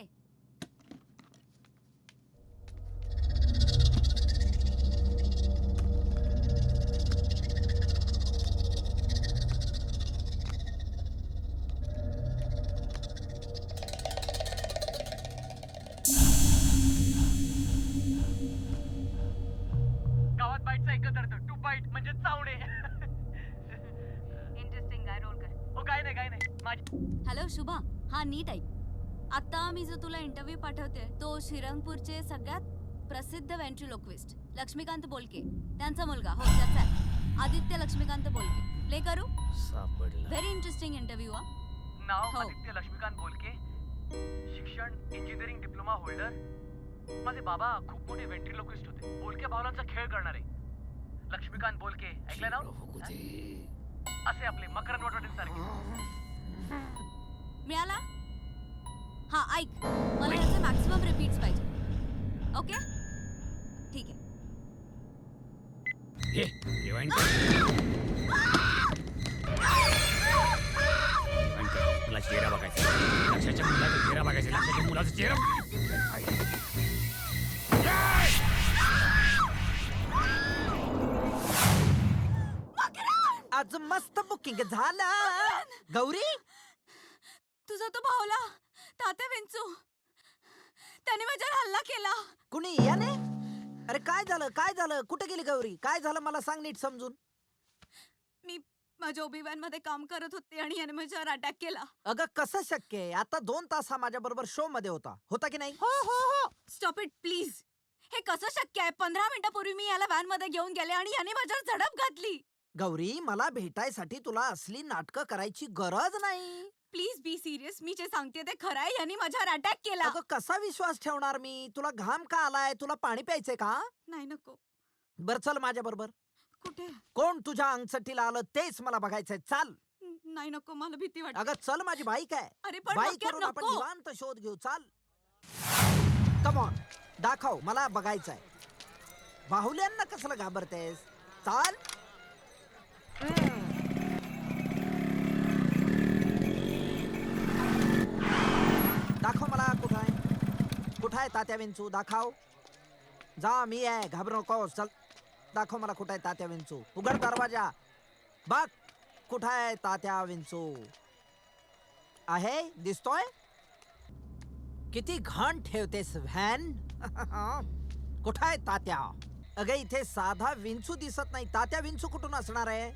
गावात बाईटचा एकच अर्थ, टू बाईट म्हणजे चावणे. इंटरेस्टिंग आहे. रोल कर. ओ काय नाही. हॅलो शुभा, हा नीट ऐक. आता मी जो तुला इंटरव्ह्यू पाठवते तो श्रीरंगपूरचे सगळ्यात प्रसिद्ध व्हेंट्रिलोक्विस्ट लक्ष्मीकांत बोलके, त्यांचा मुलगा. हो, त्याचा आहे आदित्य लक्ष्मीकांत बोलके. प्ले करू? सापडला. Very interesting interview. नाव आदित्य लक्ष्मीकांत बोलके, शिक्षण इंजिनिअरिंग डिप्लोमा होल्डर. माझे बाबा खूप मोठे व्हेंट्रिलोक्विस्ट होते, बोलके भावलांचा खेळ करणारे. लक्ष्मीकांत बोलके ऐकलं ना? असे आपले मकरन वटवटे सारखे. मिळाला? हा ऐक, मला याचे मॅक्सिमम रिपीट्स पाहिजे. ओके? ठीक आहे. घे रिवाइंड कर. Rewind कर. तुला चेहरा बघायचा. लक्षाच्या मुलाचा चेहरा बघायचा. लक्षाच्या मुलाचा चेहरा. आज मस्त बुकिंग झालं. गौरी तुझा तो भावला तात्या विंचू त्याने माझ्यावर हल्ला केला. कुणी याने? अरे काय झालं कुठे गेली गौरी? काय झालं मला सांग नीट समजून. मी माझ्या ओबीवॅन मध्ये काम करत होते आणि याने माझ्यावर अटॅक केला. अगं कसं शक्य आहे? आता 2 तास हा माझ्या बरोबर शो मध्ये होता की नाही? हो स्टॉप इट प्लीज. हे कसं शक्य आहे? 15 मिनिटापूर्वी मी याला व्हॅन मध्ये घेऊन गेले आणि याने माझ्यावर झडप घातली. गौरी मला भेटायसाठी तुला असली नाटकं करायची गरज नाही. Please be serious. मी जे सांगते ते खरं आहे. यांनी माझ्यावर अटॅक केला. अगं कसा विश्वास ठेवणार मी? तुला घाम का आलाय? तुला पाणी प्यायचंय का? नाही नको. बर चल माझ्या बरोबर. कुठे? कोण तुझ्या अंगचट्टीला आलं तेच मला बघायचंय. चाल. नाही नको मला भीती वाटते. अगं चल माझी बाईक आहे. अरे पण बाईक मक्यार करून आपण नको. निवांत शोध घेऊ. चाल. कम ऑन दाखव मला बघायचंय. बाहुल्यांना कसलं घाबरतेस? चाल. दाखव मला कुठं आहे तात्या विंचू? दाखव. जा मी आहे घाबरू नकोस. चल दाखव मला कुठं आहे तात्या विंचू. उघड दरवाजा. बघ कुठं आहे तात्या विंचू. आहे दिसतोय? किती घाण ठेवतेस व्हॅन. कुठं आहे तात्या? अगं इथे साधा विंचू दिसत नाही. तात्या विंचू कुठून असणार आहे?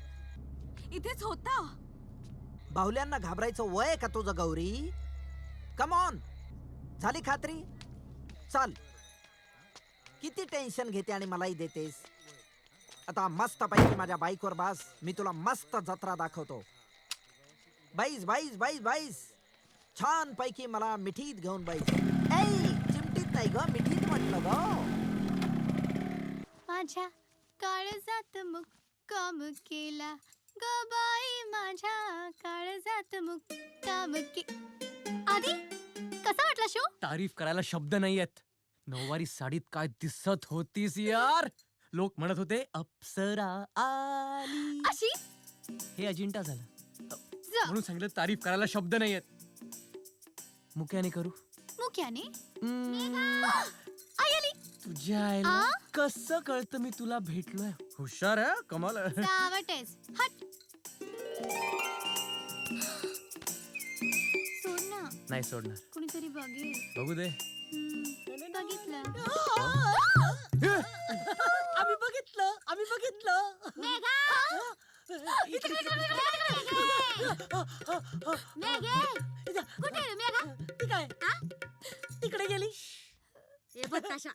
इथेच होता. बाहुल्यांना घाबरायचं वय का तुझं गौरी? Come on. झाली खात्री? चल. किती टेन्शन घेते आणि मलाही देतेस. आता मस्त पैकी माझ्या बाईकवर बस. मी तुला मस्त जत्रा दाखवतो. बाईस बाईस बाईस बाईस. छान पैकी मला मिठीत घेऊन बाईस. चिमटीत नाही ग मिठीत म्हटलं ग. माझ्या काळजात मुक्काम केला ग बाई. माझ्या काळजात मुक्काम आधी कसा वाटला शो? तारीफ करायला शब्द नाहीयेत. नऊवारी साडीत काय दिसत होतीस यार. लोक म्हणत होते अप्सरा आली. अशी हे अजिंठा झालं म्हणून सांगितलं तारीफ करायला शब्द नाहीयेत. मुक्याने करू? मुक्याने? आई आली. तुझ्या आईला कसं कळतं मी तुला भेटलोय? हुशार आहे कमाल. सावटेस हट. सोड ना. नाही सोडणार. कुणीतरी बघेल. बघू दे. बघितलं. आम्ही बघितलं. मेघा कुठे आहे मेघा? तिकडे गेली. हे बताशा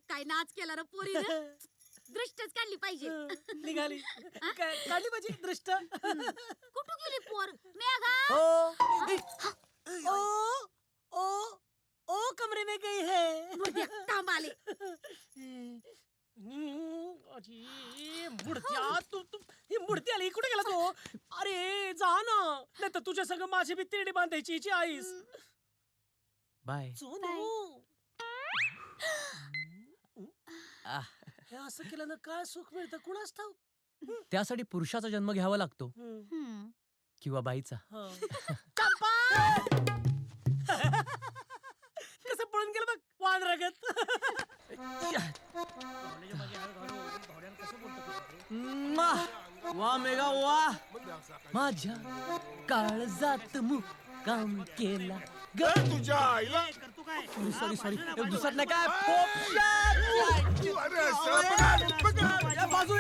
काय नाच केला रे पोरीने. दृष्टच काढली पाहिजे. निघाली. काढली माझी दृष्ट. कुठं गेली पोर? मेघा ओ कमरे में गई है. थांब आले. मुडत्या तू ही मुडती आली. कुठे गेला तो? अरे जा ना. नाही तर तुझ्या संग माझी बी तिरडी बांधायची हिची आईस. बाय. हे असं केलं ना काय सुख मिळतं कुणास ठाऊक. त्यासाठी पुरुषाचा जन्म घ्यावा लागतो किंवा बाईचा. कसं पळून गेलं बघ वान रगत. वा मेघा वा. माझ्या काळजात मुक्काम केला ग. तुझ्या आईला. सॉरी दुसरं नाही काय. बाजू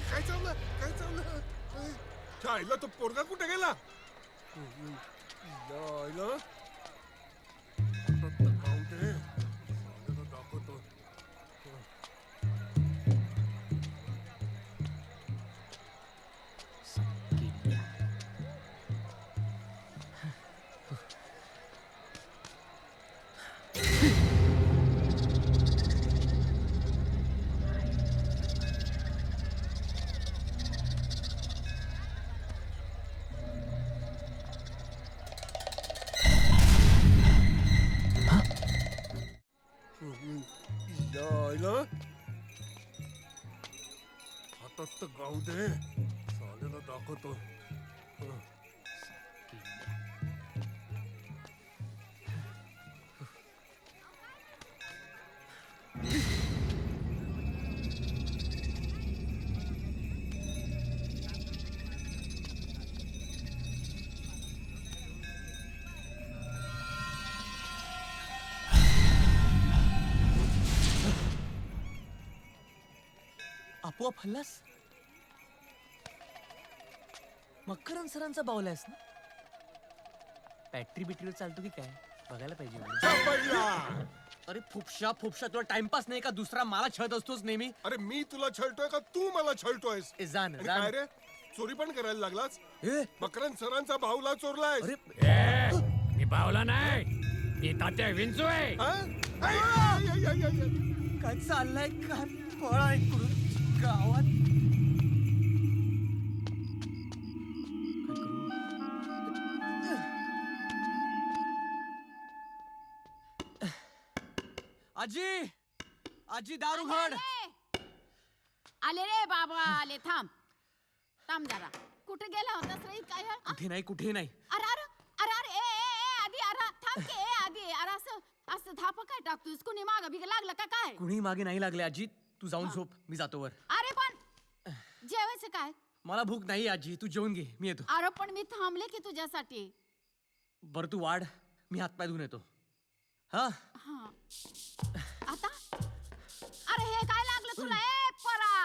काय चाललं? आईला तो पोरगा कुठे गेला? दाखवतो. यायला हातात तर गाऊ दे, साल्याला दाखवतो. आपोआप हल्लास? मकरन सरांचा बावलायस ना? बॅटरी बिटरीवर चालतो की काय बघायला पाहिजे. अरे फुपशा फुपशा, तुला टाइमपास नाही का? दुसरा मला छळत असतोस नेहमी. अरे मी तुला छळतोय का तू मला छळतोयस? जाण आणि काय रे, चोरी पण करायला लागलास? मकरन सरांचा बाहुला चोरलाय. मी बावला नाही, मी तात्या विंचू आहे. काय चाललंय? काय पळा इकडून गावात. आजी, आजी दारू घड. आले रे बाबा आले. थांब थांब जरा. कुठे गेला होतास रे? काय कुठे नाही, कुठे नाही. अरे अरे अरे अरे ए आधी अरे थांब की. आधी अरे असं असं धाप काय टाकतोस? कुणी माग बिग लागलं का काय? कुणी मागे नाही लागले आजी. तू जाऊन झोप, मी जातो वर. अरे पण जेवायचं काय? मला भूक नाही आजी, तू जेवून घे, मी येतो. अरे पण मी थांबले की तुझ्यासाठी. बरं तू वाढ, मी हातपाय धुवून येतो. हा आता अरे हे काय लागलं तुला? ए परा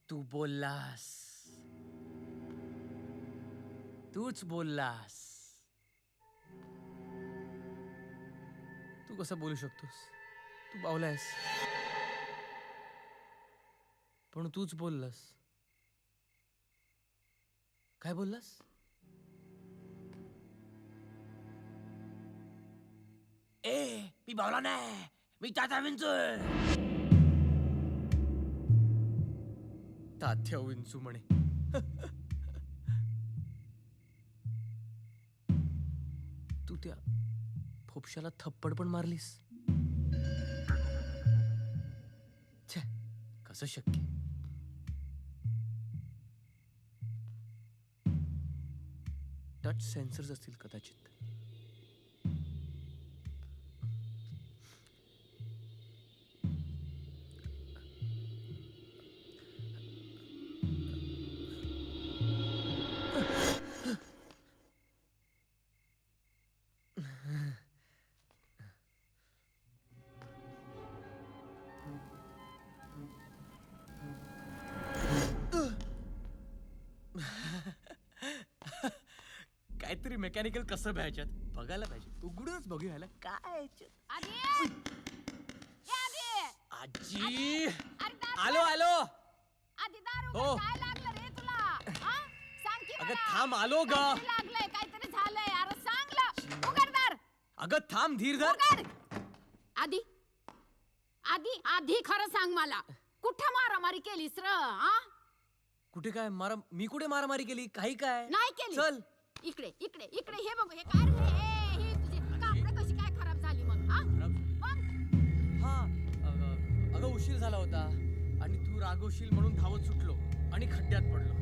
तू बोललास, तूच बोललास. तू कसं बोलू शकतोस? तू बावलायस, पण तूच बोललास. काय बोललास? मी बावला नाही, मी तात्या विंचू. तात्या विंचू म्हणे. तू त्या फोपशाला थप्पड पण मारलीस. छे, कसं शक्य? टच सेन्सर्स असतील कदाचित. काहीतरी मेकॅनिकल कसं भ्यायच्यात बघायला पाहिजे. उघडूनच बघूया ह्याला काय. आजी आलो आलो. आधी दारू हो. काय लागलं रे तुला? सांग की अगं मला. थांब, आलो ग. काहीतरी लागलंय, काहीतरी झालंय. अरे सांगलं. उघड दार. अगं थांब, धीर धर. उघड. आधी आधी आधी खरं सांग मला, कुठं मारामारी केलीस र? कुठे काय मारा? मी कुठे मारामारी केली? काही काय नाही केली. चल इकडे इकडे इकडे हे बघू. हे काय रे? हे तुझी कापडं कशी काय खराब झाली मग? हा अगं उशीर झाला होता आणि तू रागवशील म्हणून धावत सुटलो आणि खड्ड्यात पडलो,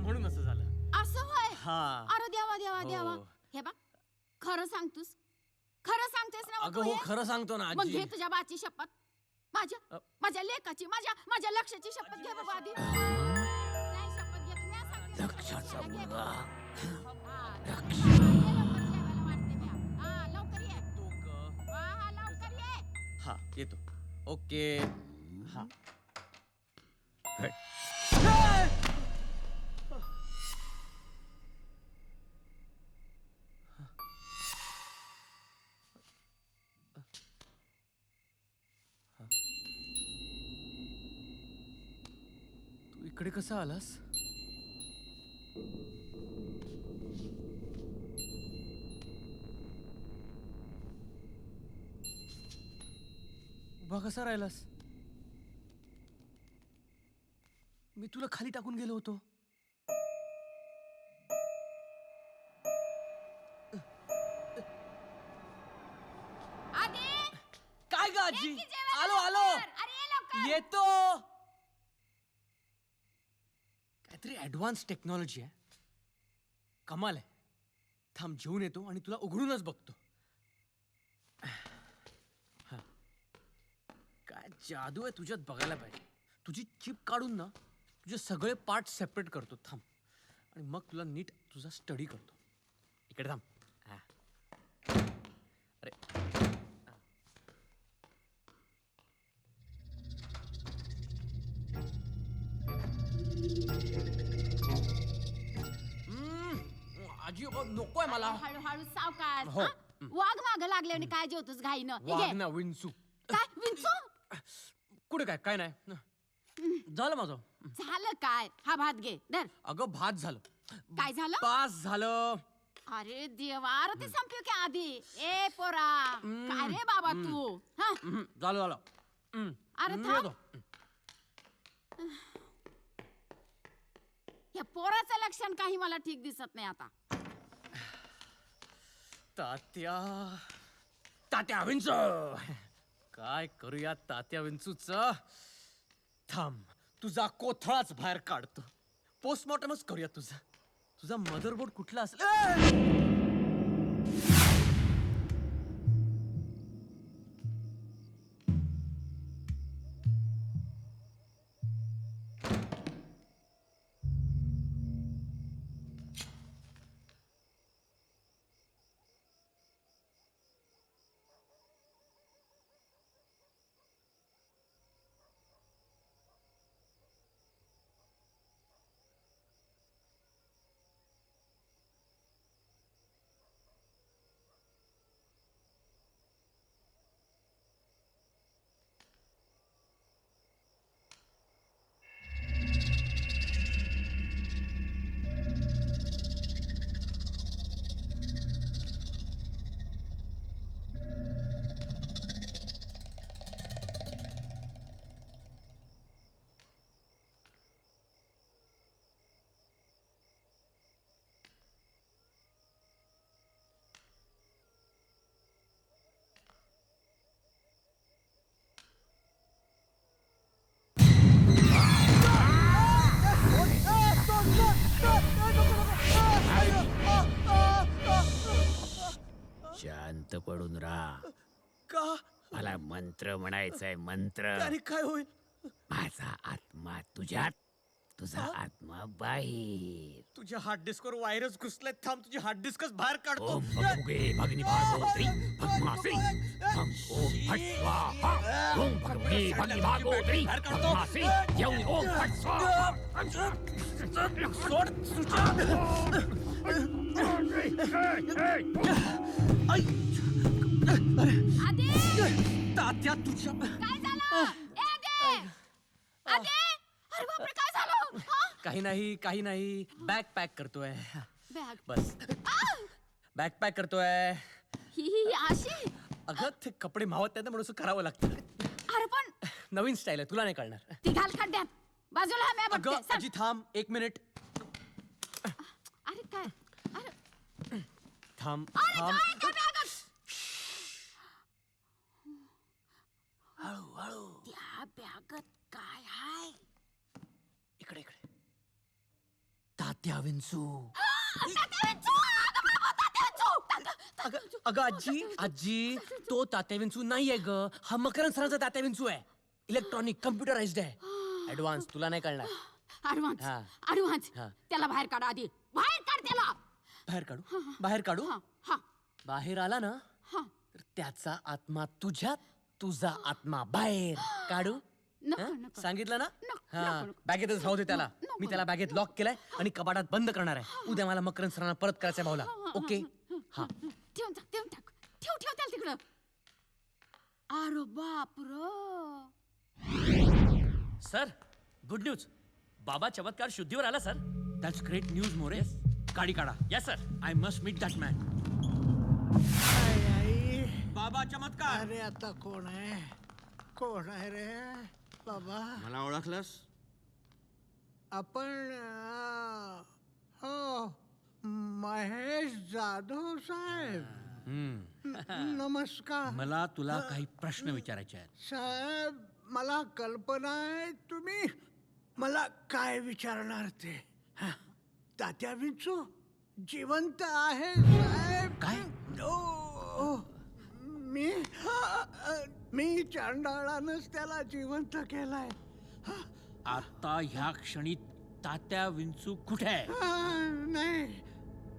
म्हणून असं झालं. असं होय? हा. अरे देवा देवा हो. देवा. हे बघ, खरं सांगतोस? खरं सांगतेस ना? अगं हो, खरं सांगतो ना मग आजी. घे तुझ्या बाची शपथ. माझ्या लेकाची, माझ्या लक्षाची शपथ घे बाबा आधी. नाही शपथ घे. तुम्ही सांगते. लक्षाचा मुलगा. लवकर ये. लवकर ये. हा येतो. ओके. हा तू इकडे कसा आलास? उभा कसा राहिलास? मी तुला खाली टाकून गेलो होतो. काय ग आजी? आलो आलो येतो. काहीतरी ऍडव्हान्स टेक्नॉलॉजी आहे. कमाल आहे. थांब जेवून येतो आणि तुला उघडूनच बघतो. हा. काय जादू आहे तुझ्यात बघायला पाहिजे. तुझी चिप काढून ना तुझे सगळे पार्ट सेपरेट करतो. थांब आणि मग तुला नीट तुझा स्टडी करतो. इकडे थांब. हा. अरे आजी नकोय मला. हळूहळू सावकाश. हो. हा? वाघ माग लागले आणि काय जेवतोस घाईनं? हे वाघ घे. ना विंचू. काय विंचू? कुठे काय काय नाही झालं माझं. झालं काय? हा भात घे धर. अगं भात झालं. काय झालं? पास झालं. अरे देवा, अरे ते संपलं की आधी. ए पोरा, काय रे बाबा तू? हा? झालं झालं. अरे थांब. या पोराचं लक्षण काही मला ठीक दिसत नाही आता. तात्या तात्या विंचू. काय करूया तात्या विंचूच? थांब तुझा कोथळाच बाहेर काढतो. पोस्टमॉर्टमच करूया तुझा. तुझा मदरबोर्ड कुठला असेल? शांत पडून राहा. का? मला मंत्र म्हणायचंय. मंत्र. अरे काय होईल? माझा आत्मा तुझ्यात, तुझा आत्मा बाहेर. तुझ्या हार्ड डिस्कवर व्हायरस घुसलाय. थांब तुझी हार्ड डिस्कच बाहेर काढतो. ओम भगभुगे भगनी भागोत्री भगमासी हम ओम फट स्वाहा. ओम भगभुगे भगनी भागोत्री भगमासी येऊन ओम फट स्वाहा. सोड तात्या तुझ्या काय झालं? ए आदे! आदे! अरे बापरे, काय झालं? हा? काही नाही बॅग पॅक करतोय. बॅग. बस बॅग पॅक करतोय. ही अशी? अगं ते कपडे मावत नाही ना म्हणून असं करावं लागतं. अरे पण नवीन स्टाईल आहे. तुला नाही कळणार. ती घाल खड्ड्यात. बाजूला हा, मी अगं बघते. आजी थांब 1 मिनिट. अरे काय? अरे थांब अरे थांब. काय काय बॅग? हळू त्या बॅगत काय आहे? इकडे इकडे. तात्या विंचू. अगं आजी तो तात्या विंचू नाहीये ग. हा मकरंद सरांचा तात्या विंचू आहे. इलेक्ट्रॉनिक कम्प्युटराइज्ड आहे. ऍडव्हान्स. तुला नाही कळणार. ऍडव्हान्स. हा. ऍडव्हान्स. हा. त्याला बाहेर काढा आधी. बाहेर काढ त्याला. बाहेर काढू. हा. बाहेर आला ना तर त्याचा आत्मा तुझ्यात, तुझा आत्मा बाहेर. काढू. नको, हं? नको. सांगितलं ना नको, हा नको. बॅगेतच राहू दे त्याला मी त्याला बॅगेत लॉक केलाय आणि कपाटात बंद करणार आहे उद्या मला मकरंद सरांना परत करायचंय भाऊला ओके हा ठेवून टाक ठेव त्याला तिकडं. अरे बाप सर गुड न्यूज बाबा चमत्कार शुद्धीवर आला sir. That's great news More गाडी काढा. Yes sir. I must meet that man. Baba Chamatkar. अरे आता कोण आहे रे बाबा? मला ओळखलंस? आपण हो महेश जाधव साहेब. नमस्कार. मला तुला काही प्रश्न विचारायचे आहेत. साहेब मला कल्पना आहे तुम्ही मला काय विचारणार ते. तात्या विंचू जिवंत आहे साहेब. काय? मी चांडाळानंच त्याला जिवंत केलाय. आता ह्या क्षणी तात्या विंचू कुठे आहे? नाही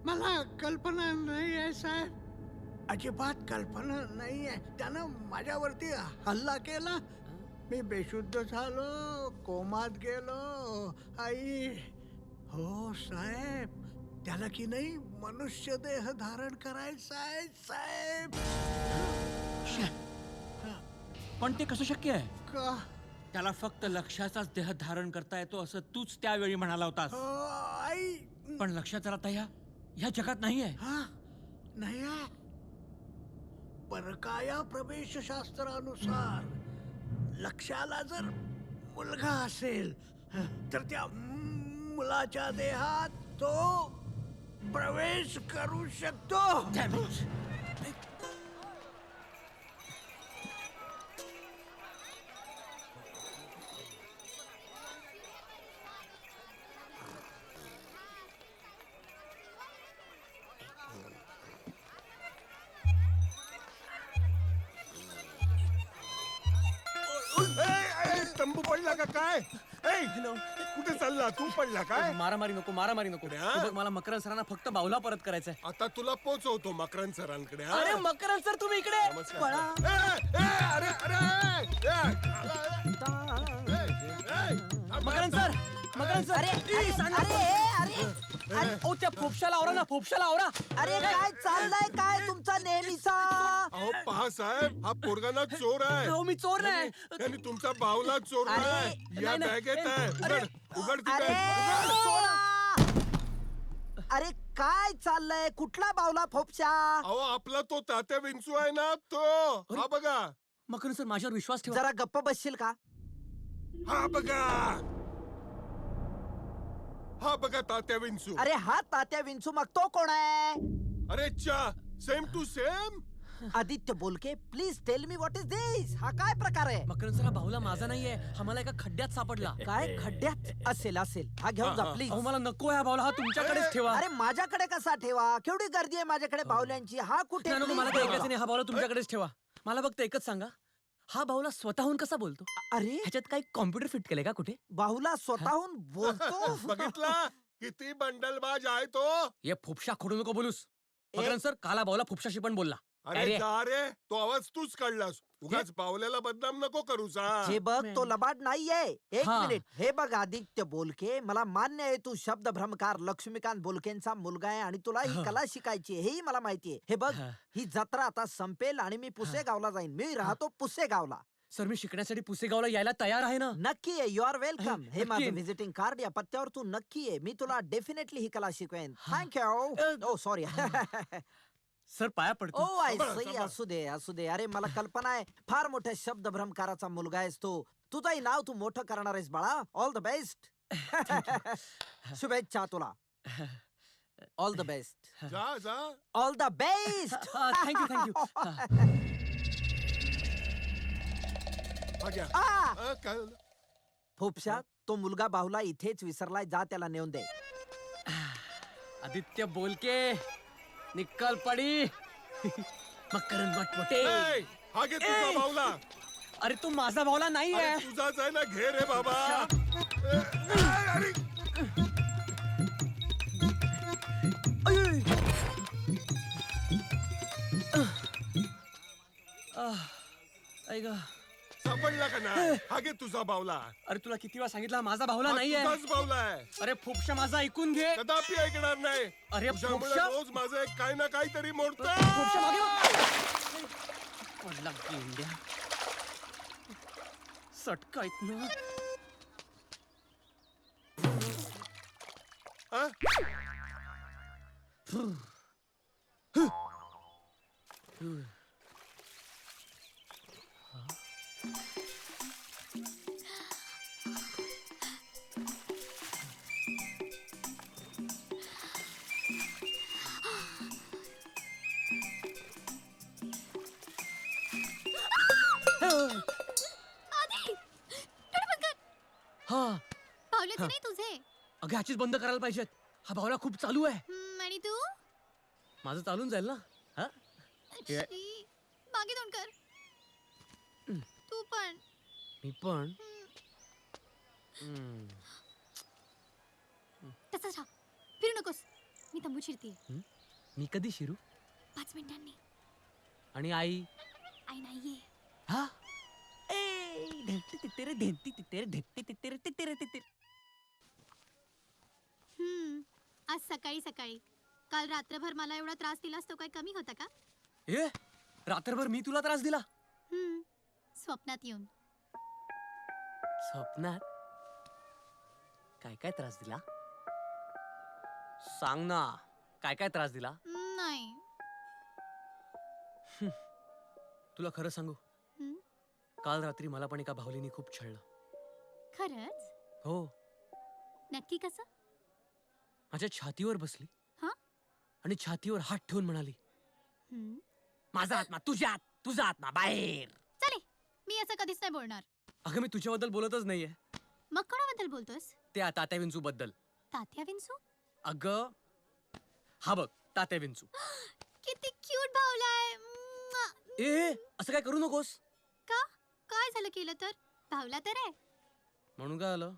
मला कल्पना नाही आहे साहेब. अजिबात कल्पना नाही आहे. त्यानं माझ्यावरती हल्ला केला. मी बेशुद्ध झालो कोमात गेलो. आई हो साहेब त्याला की नाही मनुष्य देह धारण करायचा आहे साहेब. पण ते कसं शक्य आहे? का? त्याला फक्त लक्ष्याचाच देह धारण करता येतो असं तूच त्यावेळी म्हणाला होतास. आई पण लक्षात आता ह्या जगात नाहीये. नाही आहे. परकाया प्रवेशशास्त्रानुसार लक्ष्याला जर मुलगा असेल तर त्या मुलाच्या देहात तो प्रवेश करू शकतो. तंबू पडला का काय? कुठे चालला तू? पडला काय? मारामारी नको हे बघ, मला मकरंद सरांना फक्त बाहुला परत करायचंय. आता तुला पोचवतो मकरंद सरांकडे. अरे मकरंद सर तुम्ही इकडे मकरंद सर ओ त्या फोपशाला आवरा. अरे काय चाललंय काय तुमचा नेहमीचा? अहो पहा साहेब हा पोरगा ना चोर आहे. मी चोर नाही. त्यांनी तुमचा बाहुला चोरलाय. या बॅगेत आहे. उघड ती अरे बॅग. सोडा. अरे काय चाललंय? कुठला बावला फोपशा? अहो आपला तो तात्या विंचू आहे ना तो. हा बघा. मकरंद सर माझ्यावर विश्वास ठेवा. जरा गप्प बसशील का? हा बघा तात्या विंचू. अरे हा तात्या विंचू मग तो कोण आहे? अरे same to same. Aditya Bolke please tell me what is this. हा काय प्रकार आहे? मकरंद सर हा बाहुला माझा नाहीये. हा मला एका खड्ड्यात सापडला. काय खड्ड्यात? असेल हा घेऊन जा प्लीज. मला नको हा बाहुला. हा तुमच्याकडेच ठेवा. अरे माझ्याकडे कसा ठेवा? केवढी गर्दी आहे माझ्याकडे बाहुल्यांची. हा कुठे? नको मला काही ऐकायचं नाही. हा बाहुला तुमच्याकडेच ठेवा. मला फक्त एकच सांगा हा बाहुला स्वतःहून कसा बोलतो? अरे ह्याच्यात काही कॉम्प्युटर फिट केलंय का कुठे? बाहुला स्वतःहून बोलतो? बघितला किती बंडलबाज आहे तो. ये फुपशा खोडू नको बोलूस. मकरंद सर काला बाहुला फुपशाशी पण बोलला. अरे जा रे तो आवाज तूच काढलास. उगाच बावल्याला बदनाम नको करूस. हे बघ तो लबाड नाहीये. एक मिनिट. हे बघ आदित्य बोलके मला मान्य आहे तू शब्द भ्रमकार लक्ष्मीकांत बोलकेंचा मुलगा आहे आणि तुला ही कला शिकायची हेही मला माहितीये. हे बघ ही जत्रा आता संपेल आणि मी पुसेगावला जाईन. मी राहतो पुसेगावला. सर मी शिकण्यासाठी पुसेगावला यायला तयार आहे ना. नक्की आहे. You are welcome. हे माझं व्हिजिटिंग कार्ड. या पत्त्यावर तू नक्की आहे. मी तुला डेफिनेटली ही कला शिकवेन. थँक्यू. ओ सॉरी. सर पाया पडतो. ओ आय सी. असू दे. अरे मला कल्पना आहे फार मोठ्या शब्द भ्रमकाराचा मुलगा आहेस तू. तुझंही नाव तू मोठं करणार आहेस बाळा. All the best. शुभेच्छा तुला. All the best. जा. All the best. थँक्यू. फोपशा तो मुलगा बाहुला इथेच विसरलाय. जा त्याला नेऊन दे. आदित्य बोलके निकल पडी. मकरंद मटमटे. हा घे तुझा बाहुला. अरे तू माझा बाहुला नाही आहे. तुझाच आहे ना. घे रे बाबा. सापडला का नाही हा घे तुझा बावला. अरे तुला किती वेळा सांगितलं हा माझा भावला हा नाहीये. तुझाच बावला आहे. अरे फुफशा माझा ऐकून घे. कदापि ऐकणार नाही. अरे तुझ्यामुळे फुफशा. रोज माझं एक काही ना काहीतरी मोडत. फुफशा मागे वळ. पडला गेंड्या. सटकायत ना. आधी डोळे बंद कर. हा पावले तर नाही तुझे. अगं ह्याचीच बंद करायला पाहिजेत. हा भावला खूप चालू आहे. आणि तू माझं चालून जाईल ना. हा हे- शी, मागे तोंड कर. तू पण. मी पण तसंच राहा. फिरू नकोस. मी तंबू शिरते. मी कधी शिरू 5 मिनिटांनी. आणि आई आई नाहीये. हा आज सकाळी सकाळी. काल रात्रभर मला एवढा त्रास दिलास तो काय कमी होता का? ए रात्रभर मी तुला त्रास दिला. स्वप्नात येऊन. स्वप्नात काय काय त्रास दिला सांग ना. काय काय त्रास दिला. नाही. तुला खरं सांगू हं? काल रात्री मला पण एका भावलीने खूप छळलं. खरंच? हो नक्की कसं? माझ्या छातीवर बसली हा? आणि छातीवर हात ठेवून म्हणाली हं? माझा आत्मा तुझ्यात तुझा आत्मा बाहेर. चले, मी असं कधीच नाही बोलणार. अगं मी तुझ्याबद्दल बोलतच नाहीये. मग कोणाबद्दल बोलतोस? त्या तात्या विंचू बद्दल. तात्या विंचू? अगं हा बघ तात्या विंचू. किती क्यूट भावलाय. ए असं काय करू नकोस. का? काय झालं केलं तर? भावला तर आहे. म्हणून काय आलं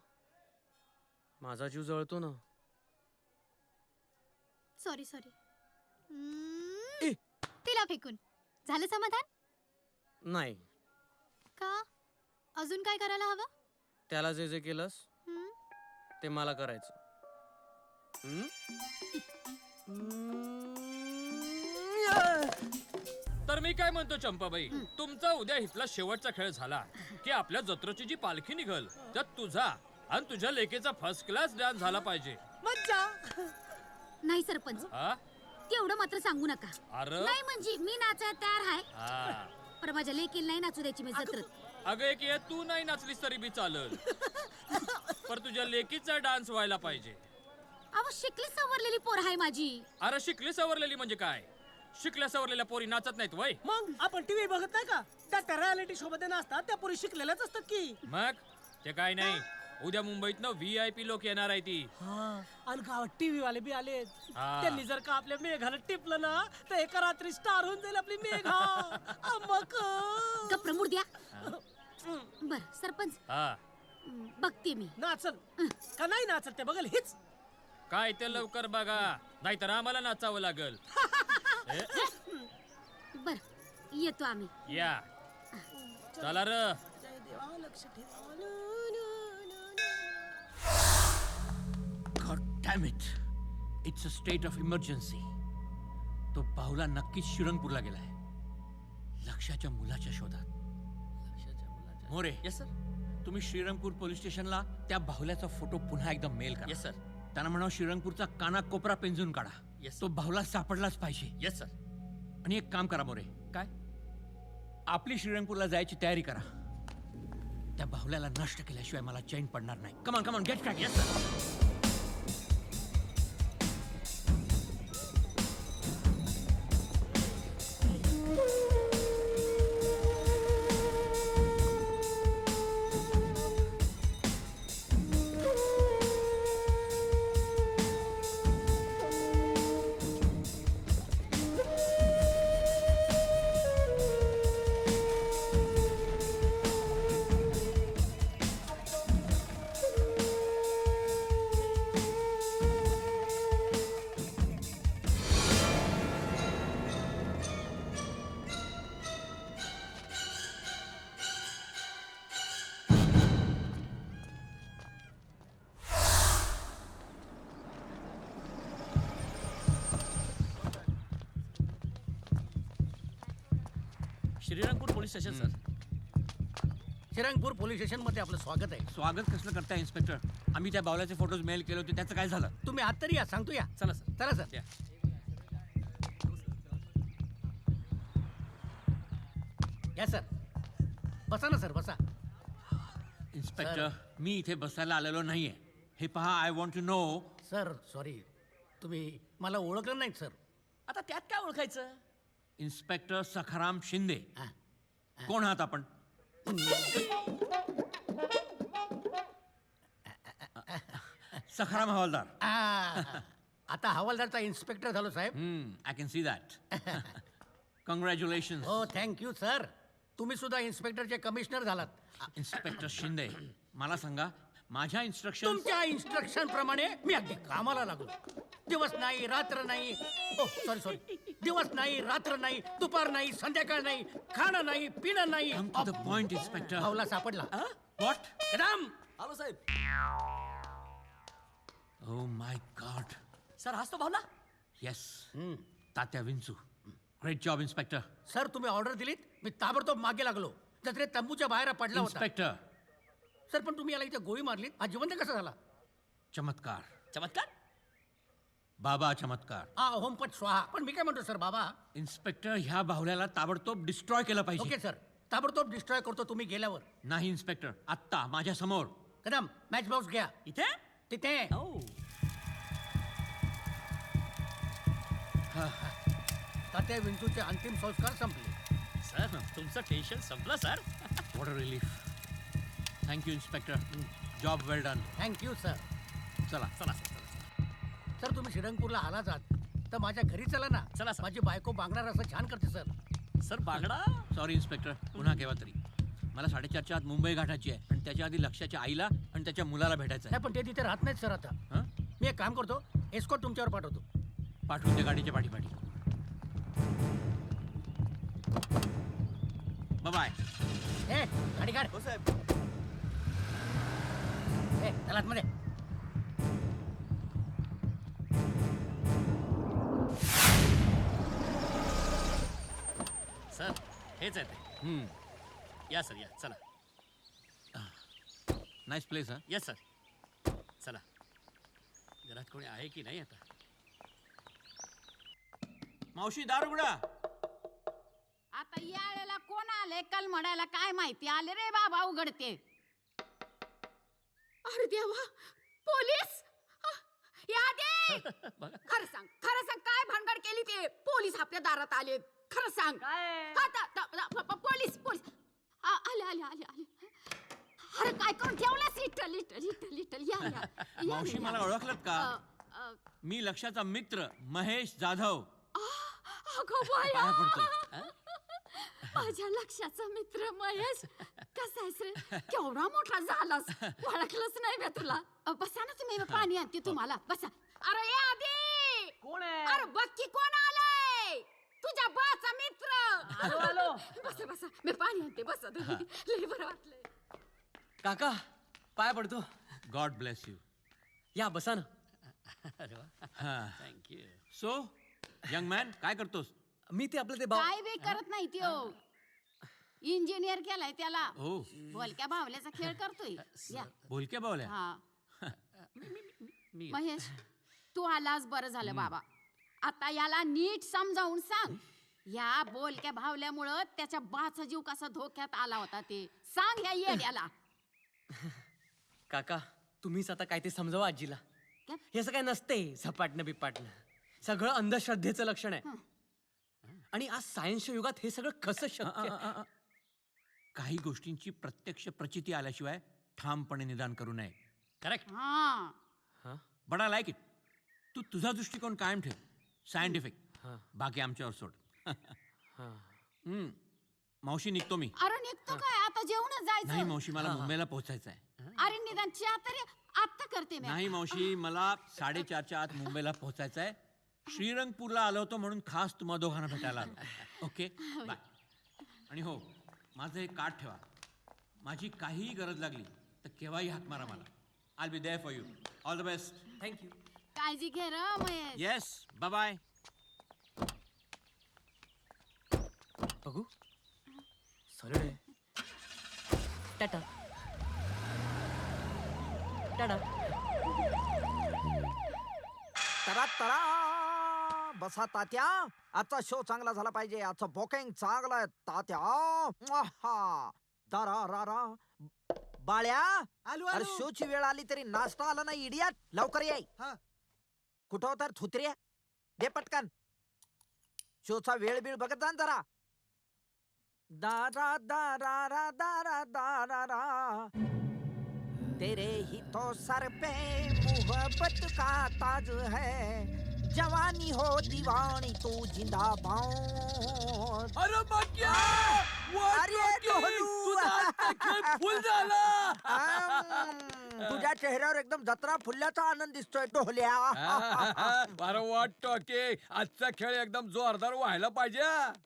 माझा जीव जळतो ना. Sorry sorry. तिला फेकून झालं समाधान? नाही का? अजून काय करायला हवं? त्याला जे जे केलंस हं? ते मला करायचं. तर मी काय म्हणतो चंपाबाई, तुमचा उद्या इथला शेवटचा खेळ झाला की आपल्या जत्रेची जी पालखी निघल त्यात तुझा आणि तुझ्या लेकीचा फर्स्ट क्लास डान्स झाला पाहिजे. मज्जा. नाही सरपंच, हा? तेवढं मात्र सांगू नका. अरे नाही म्हणजे मी नाचायला तयार आहे, हा. पण माझ्या लेकीला नाही नाचू द्यायची मी जत्रेत. अगं एक ये तू नाही नाचलीस तरी बी चालल, पर तुझ्या लेकीचा डान्स व्हायला पाहिजे. अहो शिकली सवरलेली पोर आहे माझी. अरे शिकली सवरलेली म्हणजे काय? शिकल्या सवरलेल्या पोरी नाचत नाहीत वय. मग आपण टीव्ही बघत नाही का? त्या रियालिटी शो मध्ये नाचतात त्या पोरी शिकलेल्याच असतात की. मग ते काय नाही, उद्या मुंबईतनं VIP लोक येणार आहे ती. आणि गावात टीव्ही वाले बी आले. हा. त्यांनी जर का आपल्या मेघाला टिपलं ना तर एका रात्री स्टार होऊन जाईल आपली मेघा. मग गप्र मुर्द्या. बर सरपंच, हा बघते मी. नाचल का नाही नाचल ते बघल हीच. काय ते लवकर बघा, नाहीतर आम्हाला नाचावं लागल. बर येतो आम्ही. या चला र. God damn it. It's a state of emergency. तो बाहुला नक्कीच श्रीरंगपूरला गेलाय, लक्ष्याच्या मुलाच्या शोधात. More, yes sir. तुम्ही श्रीरंगपूर पोलीस स्टेशनला त्या बाहुल्याचा फोटो पुन्हा एकदा मेल करा. Yes sir. त्यांना म्हणावं श्रीरंगपूरचा कानाकोपरा पेंजून काढा. येस. तो बाहुला सापडलाच पाहिजे. Yes sir. आणि एक काम करा मोरे, काय? आपली श्रीरंगपूरला जायची तयारी करा. त्या बाहुल्याला नष्ट केल्याशिवाय मला चैन पडणार नाही. Come on come on get crack. Yes sir. Shrirangpur police station sir. Shrirangpur police station मध्ये आपलं स्वागत आहे. स्वागत कसलं करताय इन्स्पेक्टर? आम्ही त्या बावल्याचे फोटोज मेल केले होते, त्याचं काय झालं? तुम्ही आत तरी या, सांगतो या. चला सर. चला सर. या सर. बसा ना सर, बसा. इन्स्पेक्टर, मी इथे बसायला आलेलो नाहीये. हे पहा, I want to know. Sir sorry, तुम्ही मला ओळखलं नाही सर. आता त्यात काय ओळखायचं? इन्स्पेक्टर सखाराम शिंदे. कोण आहात आपण? सखाराम हवालदार. आता हवालदारचा इन्स्पेक्टर झालो साहेब. I can see that. Congratulation. हो थँक्यू सर. तुम्ही सुद्धा इन्स्पेक्टरचे कमिशनर झालात. इन्स्पेक्टर शिंदे, मला सांगा, माझ्या इन्स्ट्रक्शन. तुमच्या इन्स्ट्रक्शन प्रमाणे मी अगदी कामाला लागलो. दिवस नाही, रात्र नाही. सॉरी सॉरी, दिवस नाही, रात्र नाही, दुपार नाही, संध्याकाळ नाही, खाणं नाही, पिणं नाही. Point inspector. भावला सापडला. व्हॉट? कदम. आलो साहेब. Oh my God. सर हाच तो भावला. येस, तात्या विंचू. Great job inspector. सर तुम्ही ऑर्डर दिलीत, मी ताबडतोब मागे लागलो. जत्रेत तंबूच्या बाहेर पडला होता. इन्स्पेक्टर. सर पण तुम्ही याला इथे गोळी मारलीत, हा जिवंत कसा झाला? चमत्कार. चमत्कार? बाबा चमत्कार. होमपट स्वाहा. पण मी काय म्हणतो सर, बाबा. इन्स्पेक्टर, ह्या बाहुल्याला ताबडतोब डिस्ट्रॉय केलं पाहिजे. ओके सर, ताबडतोब डिस्ट्रॉय करतो तुम्ही गेल्यावर. नाही इन्स्पेक्टर, आत्ता माझ्या समोर. कदम, मॅच बॉक्स घ्या. इथे? तिथे. तात्या विंचूचे अंतिम संस्कार संपले. सर तुमचं टेन्शन संपलं sir. What a relief. Thank you inspector. Job well done. Thank you sir. चला चला सर तुम्ही श्रीरंगपूरला आला जात तर माझ्या घरी चला ना. चला माझी बायको बांगणार असं छान करते सर. सर बांगडा. सॉरी इन्स्पेक्टर, पुन्हा केव्हा तरी. मला 4:30च्या आत मुंबई गाठायची आहे आणि त्याच्या आधी लक्ष्याच्या आईला आणि त्याच्या मुलाला भेटायचं आहे. पण ते तिथे राहत नाहीत सर आता. मी एक काम करतो, एस्कॉर्ट तुमच्यावर पाठवतो. पाठवून त्या गाडीच्या पाठीपाठी. बाय. गाडी काढ. हो साहेब. चला मध्ये. सर हेच आहे ते. या सर या. चला. Nice place. हा. Yes sir. चला. घरात कोणी आहे की नाही आता? मावशी, दार उघडा. आता या वेळेला कोण आले कल म्हणायला काय माहिती. आले रे बाबा, उघडते. अरे देवा, पोलीस. या दे. खरं सांग, खरं सांग, काय भानगड केली ते? पोलीस आपल्या दारात आले. खरं सांग. पोलीस पोलीस आले आले आले आले. अरे काय करून ठेवलंस? Little little little little. या मावशी, मला ओळखलत का? मी लक्ष्याचा मित्र महेश जाधव. पाया पडतो. माझ्या लक्षाचा मित्र महेश. कसा आहेस रे? केवढा मोठा झालास, ओळखलंच नाही मी तुला. बसा ना तुम्ही, पाणी आणते तुम्हाला. बसा. अरे या आधी. कोण आहे? अरे बघ की कोण आलंय. तुझ्या बाचा मित्र. आलो. बसा बसा, मी पाणी आणते. बसा तुम्ही. लय बरं वाटलंय. काका, पाया पडतो. God bless you. या बसा ना. थँक्यू. सो यंग मॅन, काय करतोस? मी ते आपलं ते काय बी करत नाही त्यो. इंजिनियर केलाय त्याला. हो. बोलक्या बावल्याचा खेळ करतोय. या. बोलक्या बावल्या. हा. महेश, तू आलास बरं झालं बाबा. आता याला नीट समजावून सांग. या बोलक्या भावल्यामुळं त्याच्या बाचा जीव कसा धोक्यात आला होता ते सांग ह्या येड्याला. काका, तुम्हीच आता काय ते समजावा आजीला. हे असं काय नसते सपाटणं बिपाटणं. सगळं अंधश्रद्धेचं लक्षण आहे. आणि आज सायन्सच्या युगात हे सगळं कसं शक्य? काही गोष्टींची प्रत्यक्ष प्रचिती आल्याशिवाय ठामपणे निदान करू नये. Correct. But I like it. तू तुझा दृष्टिकोन कायम ठेव, सायंटिफिक. बाकी आमच्यावर सोड. मावशी, निघतो मी. अरे निघतो काय? आता जेवणच जायचं. नाही मावशी, मला मुंबईला पोहोचायचं आहे. अरे निदान चहा तरी आत्ता करते मी. नाही मावशी, मला 4:30च्या आत मुंबईला पोहोचायचं आहे. श्रीरंगपूरला आलो होतो म्हणून खास तुम्हा दोघांना भेटायला आलो. Okay bye. आणि हो, माझं एक कार्ड ठेवा. माझी काहीही गरज लागली तर केव्हाही हाक मारा मला. I be there for you. All the best. Thank you. काळजी घे रे महेश. Yes, bye bye. बघू टाटा टाटा. तरा बसा तात्या, आजचा शो चांगला झाला पाहिजे. आजचं बुकिंग चांगलं आहे तात्या. आहा. तारा रा रा. बाळ्या, अरे शोची वेळ आली तरी नाश्ता आला नाही. इडियट, लवकर ये. कुठं होता थुत्र्या? दे पटकन. शोचा वेळ बीळ बघत जा जरा. दारा दारा रा दारा दारा रा. तेरे ही तो सर पे मोहब्बत का ताज है. जवानी हो दीवानी तू जिंदाबाद. अरे मक्या, अरे फुल झाला. तुझ्या चेहऱ्यावर एकदम जत्रा फुलल्याचा आनंद दिसतोय टोहल्या. अरे वाटतो की आजचा खेळ एकदम जोरदार व्हायला पाहिजे.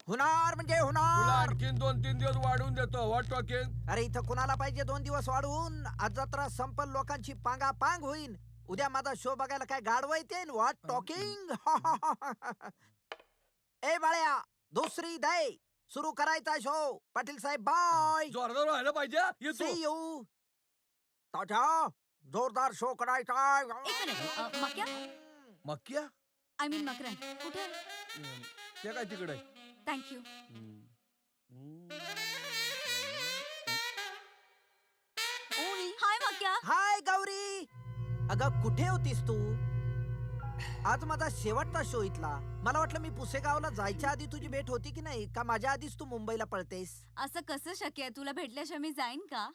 होणार म्हणजे तुला होणार. आणखीन 2-3 दिवस वाढवून देतो. वाटतो की अरे इथं कुणाला पाहिजे 2 दिवस वाढवून? आज जत्रा संपल, लोकांची पांगा पांग होईल. उद्या माझा शो बघायला काय गाडवा येते? What talking. ए बाळ्या, दुसरी दे. सुरू करायचा शो. पाटील साहेब बाय. जोरदार व्हायला पाहिजे. येतो. See you. तात्या, जोरदार शो करायचा. मक्या मक्या आय मीन मकरन कुठे? ते काय तिकडे? थँक्यू. हाय मक्या. हाय गौरी. अगं कुठे होतीस तू? आज माझा शेवटचा शो इथला. मला वाटलं मी पुसेगावला जायच्या आधी तुझी भेट होती की नाही, का माझ्या आधीच तू मुंबईला पळतेस? असं कसं शक्य आहे? तुला भेटल्याशिवाय मी जाईन का?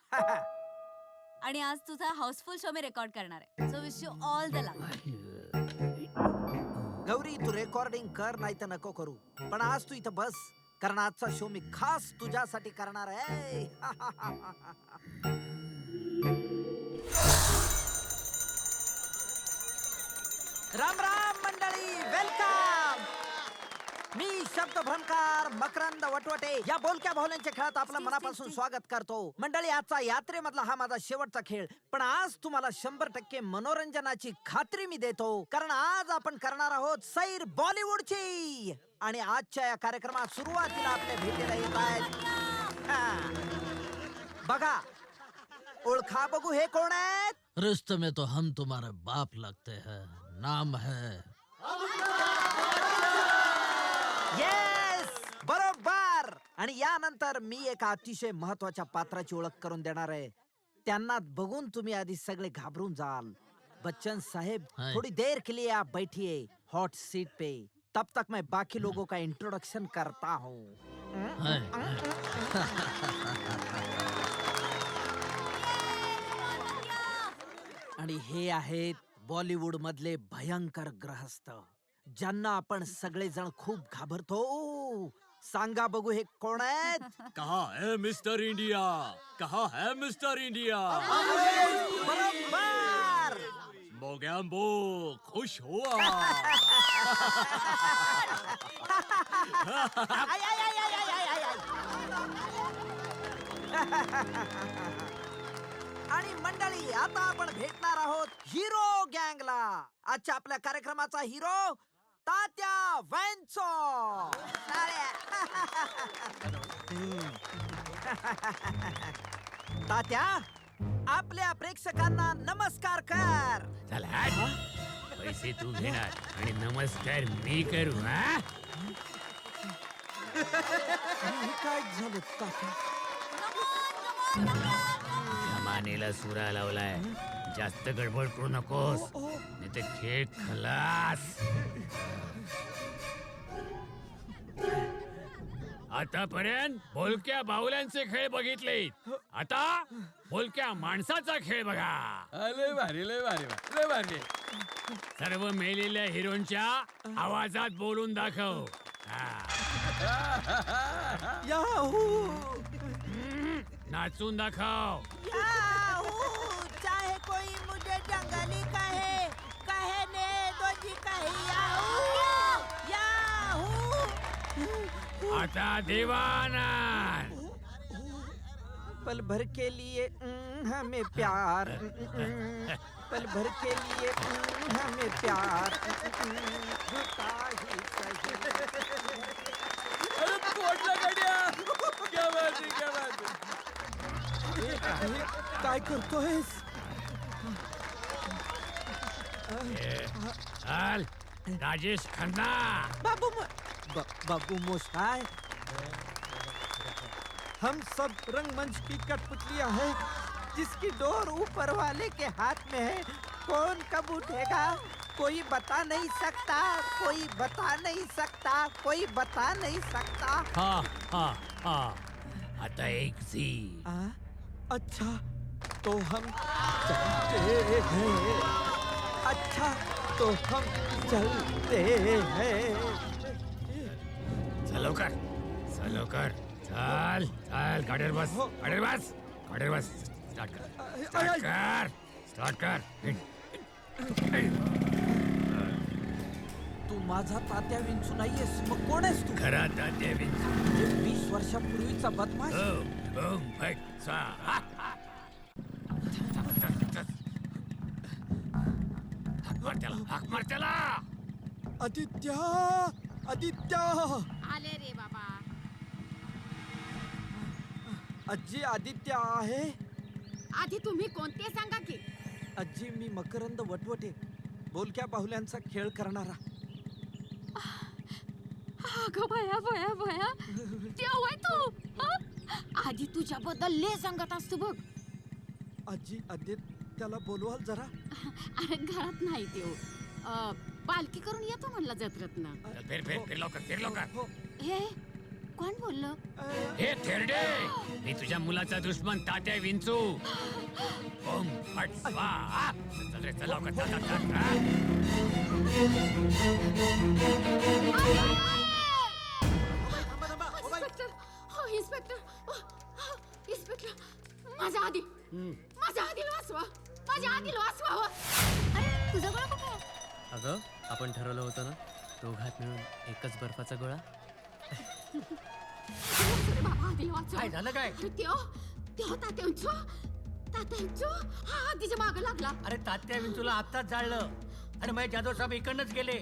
आणि आज तुझा हाऊसफुल शो मी रेकॉर्ड करणार आहे. So wish you all the luck. Gauri, तू रेकॉर्डिंग कर नाही तर नको करू, पण आज तू इथं बस, कारण आजचा शो मी खास तुझ्यासाठी करणार आहे. राम राम मंडळी, वेलकम. मी शब्दभ्रमकार मकरंद वटवटे या बोलक्या भावल्यांच्या खेळात आपलं मनापासून स्वागत करतो. मंडळी, आजचा यात्रेमधला हा माझा शेवटचा खेळ, पण आज तुम्हाला 100% मनोरंजनाची खात्री मी देतो, कारण आज आपण करणार आहोत सैर बॉलिवूडची. आणि आजच्या या कार्यक्रमात सुरुवातीला आपल्या भेटीला येत आहेत, बघा, ओळखा बघू हे कोण आहेत? रिश्ते में तो हम तुम्हारे बाप लगते हैं. नाम है येस, बरोबर. आणि यानंतर मी एका अतिशय महत्वाच्या पात्राची ओळख करून देणार आहे. त्यांना बघून तुम्ही आधी सगळे घाबरून जाल. बच्चन साहेब, थोड़ी देर के लिए आप बैठिए हॉट सीट पे. तब तक मैं बाकी लोगों का इंट्रोडक्शन करता हूँ. आणि हे आहेत बॉलिवूड मधले भयंकर ग्रहस्थ, ज्यांना आपण सगळेजण खूप घाबरतो. सांगा बघू हे कोण आहेत? कहा है मिस्टर इंडिया? कहा है मिस्टर इंडिया? बरोबर. मोगैम्बो, खुश हुआ. I, I, I, I, I, I, I. आणि मंडळी, आता आपण भेटणार आहोत हिरो गँगला. आजच्या आपल्या कार्यक्रमाचा हिरो तात्या वैंचो. तात्या, आपल्या प्रेक्षकांना नमस्कार कर. चला हट. पैसे तू घेणार आणि नमस्कार मी करू. हा, काय झालं तात्या? जमानेला सुरा लावलाय. जास्त गडबड करू नकोस, नाही तर खेळ खलास. आतापर्यंत बोलक्या बाहुल्यांचे खेळ बघितले, आता बोलक्या माणसाचा खेळ बघा. लय भारी, लय भारी, लय भारी. सर्व मेलेल्या हिरोंच्या आवाजात बोलून दाखव. नाचून दाखव. चाहे कोई मुझे जंगली कहे, कहने दो जी कही आता देवाना. पल भर के लिए हमें प्यार, पल भर के लिए हमें प्यार. ओढला गाड्या क्या बात आहे, क्या बात आहे. काय करतोयस? चल राजेश खन्ना. बाबू मोशाय, हम सब रंगमंच की कठपुतलियां हैं जिसकी डोर ऊपर वाले के हाथ में है. कौन कब उठेगा कोई बता नहीं सकता, कोई बता नहीं सकता, कोई बता नहीं सकता. हा हा हा. आता एक सी. अच्छा तो हम चलते हैं. अच्छा तो हम चलते हैं. चल लवकर, चल लवकर. चल चल गाडीवर बस, गाडीवर बस, गाडीवर बस. स्टार्ट कर, स्टार्ट कर, स्टार्ट कर. तू माझा तात्या विंचू नाहीयेस, मग कोण आहेस तू? खरा तात्या विंचू. 20 वर्षापूर्वीचा बदमाश. ओम फट स्वाहा. हाक मार त्याला, हाक मार त्याला. आदित्य, आदित्य. आले रे बाबा. आजी आदित्य आहे. आधी तुम्ही कोणते सांगा की. आजी मी मकरंद वटवटे, बोलक्या बाहुल्यांचा खेळ करणारा. अगं भया भया भया, देव आहे तू. आधी तुझ्याबद्दल ले सांगत असतो बघ. आजी आदित्यला बोलवाल जरा. अरे घरात नाही देव, पालखी करून येतो म्हणला जत्रेतनं. फिर फिर फिर लवकर, फिर लवकर. हे कोण बोललं? हे थेरडे, मी तुझ्या मुलाचा दुश्मन तात्या विंचू. ओम फट स्वाहा. चल रे, चल लवकर, चल चल चल. इन्स्पेक्टर, हो इन्स्पेक्टर, इन्स्पेक्टर, माझ्या आधी वाचवा, माझ्या आधी वाचवा. अरे तुझा गोळा कुठे आहे? अगं आपण ठरवलं होतं ना, दोघात मिळून एकच बर्फाचा गोळा. काय झालं काय? तात्यांचो हा आधीच्या मागे लागला. अरे तात्या विंचूला आत्ताच जाळलं आणि मग जाधव साहेब इकडनंच गेले.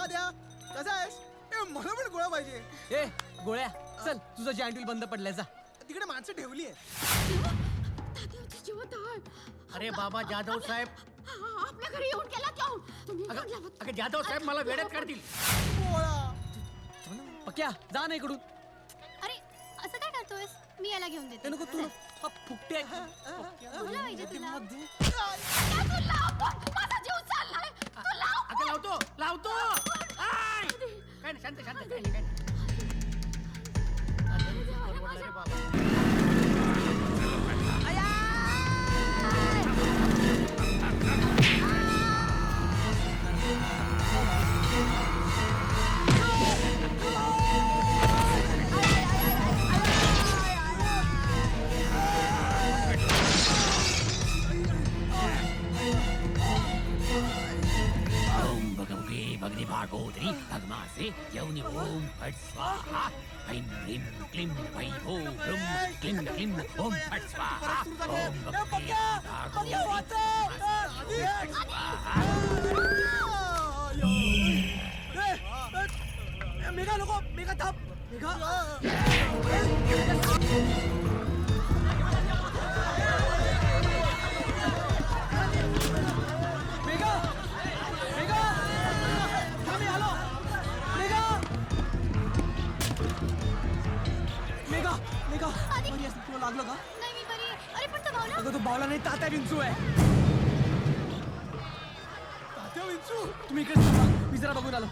आद्या कसा आहेस? मला पण गोळा पाहिजे. ए गोळ्या चल, तुझं जॅन्डूल बंद पडलाय, जा. तिकडे माणसं ठेवली आहे. अरे बाबा जाधव साहेब आपल्या घरी येऊन गेला तुम्ही. अगं जाधव साहेब मला वेड्यात काढतील. पक्या जा ना इकडून. अरे असं काय करतोयस? मी याला घेऊन देते. नको तू फुकटे. तुला पाहिजे तुला. माझा जीव चाललाय. अगं लावतो लावतो. काय नाही, शांत शांत. काय नाही. भगनी भागोदरी भगमासे यौनि ओम फट स्वाहा. ऐं ह्रीं क्लीं वै भो भ्रुं क्लीं क्लीं ओम फट स्वाहा. ओम भगवती भागोदरी मेघा नको, मेघा थांब. मेघा लागलं का? नाही मी बरी आहे. अरे पण तो बावला. अगं तो बावला नाही, तात्या विंचू आहे. तात्या विंचू, तुम्ही इकडे थांबा, मी जरा बघून आलो.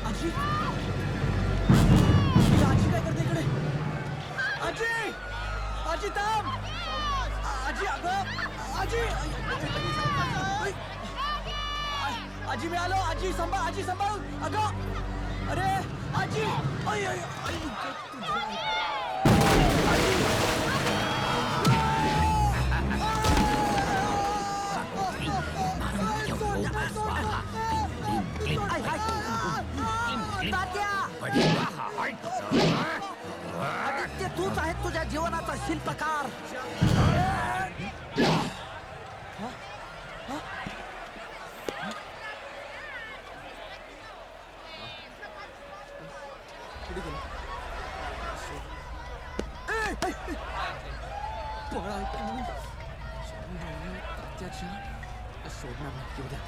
आजी, आजी काय करते इकडे? आजी, आजी थांब. आजी अगं, आजी. आजी मी आलो. आजी सांभाळ, आजी सांभाळ. अगं अरे आजी. आई आई आदित्य तूच आहे तुझ्या जीवनाचा शिल्पकार. कुठे गेला पळा सोडणार नाही उद्या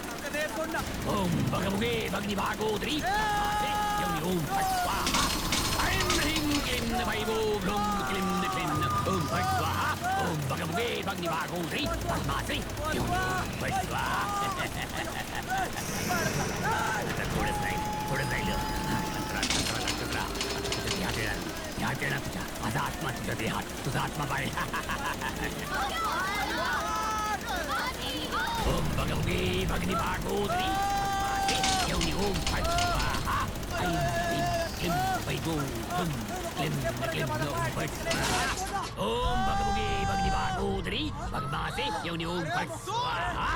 ओम भगवगे भगनी भागोदरी ओम फट स्वाहा ऐं ह्रीं क्लीं वैभो भ्रूं क्लीं क्लीं ओम फट स्वाहा ओम भगवगे भगनी भागोदरी पद्माश्री ओम फट स्वाहा थोडं जाईल ह्या देणार तुझ्या माझा आत्मा तुझ्या देहात तुझा आत्मा बाहेर ओम भगवगे भगनी भागोदरी ओम फट स्वाहा ऐं ह्रीं क्लीं वैभो भ्रूं क्लीं क्लीं ओम फट स्वाहा ओम भगवगे भगनी भागोदरी भगमासे येऊन ओम फट स्वाहा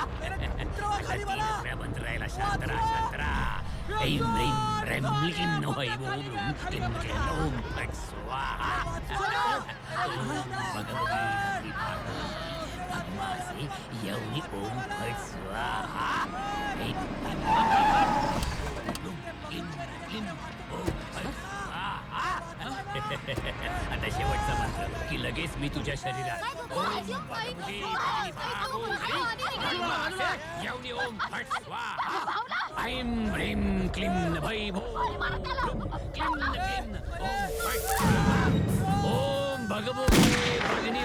मंत्र राहिला शांतरा ऐं ह्रीं ह्रीं क्लीं वैभो भ्रूं क्लीं क्लीं ओम फट स्वाहा ओम भगवगे भगनी भागोदरी येऊन ओम फट स्वाहा आता शेवटचा मंत्र की लगेच मी तुझ्या शरीरात ओम फट स्वाहा ऐं ह्रीं क्लीं वैभो क्लीं क्लीं ओम फट स्वाहा ओम भगवगे भगनी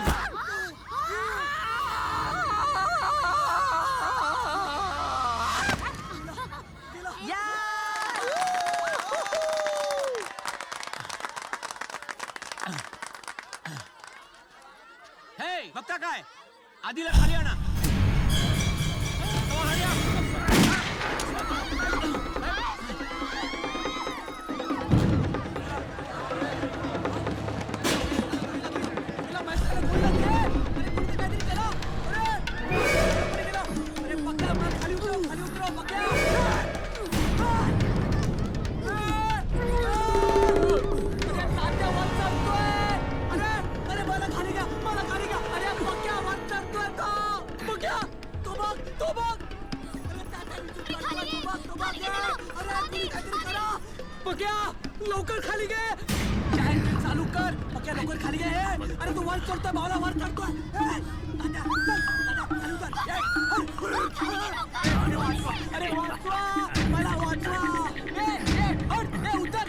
बघता काय आधीला खाली आणा लवकर खाली घे चालू कर पक्या लवकर खाली घे अरे तू वर चढतोय भावला वर चढतोय अरे वाचवा मला वाचवा उतर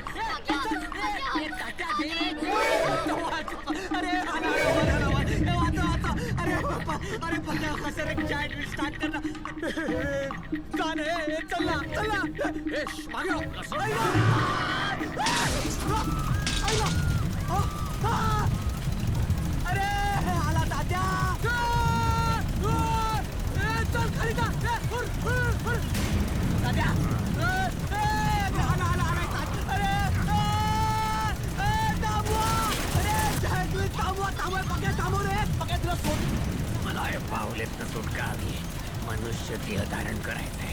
अरे पक्या कसं रे चाट स्टार्ट करना कान है चलना मागे अरे आला तात्या चल खाली जा तात्या मला हे पावलेत सुटका हवी मनुष्य देह धारण करायचंय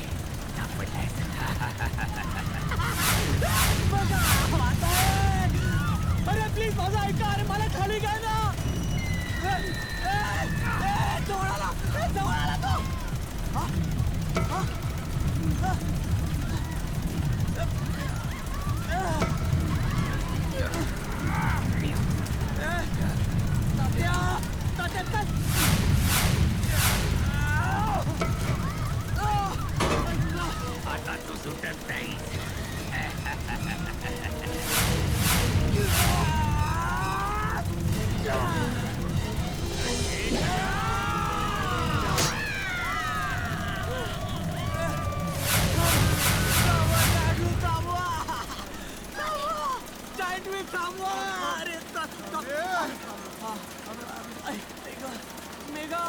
अरे प्लीज माझा ऐका अरे मला खाली घ्या ना जवळ आला तो तात्या थांबवा अरे मेघा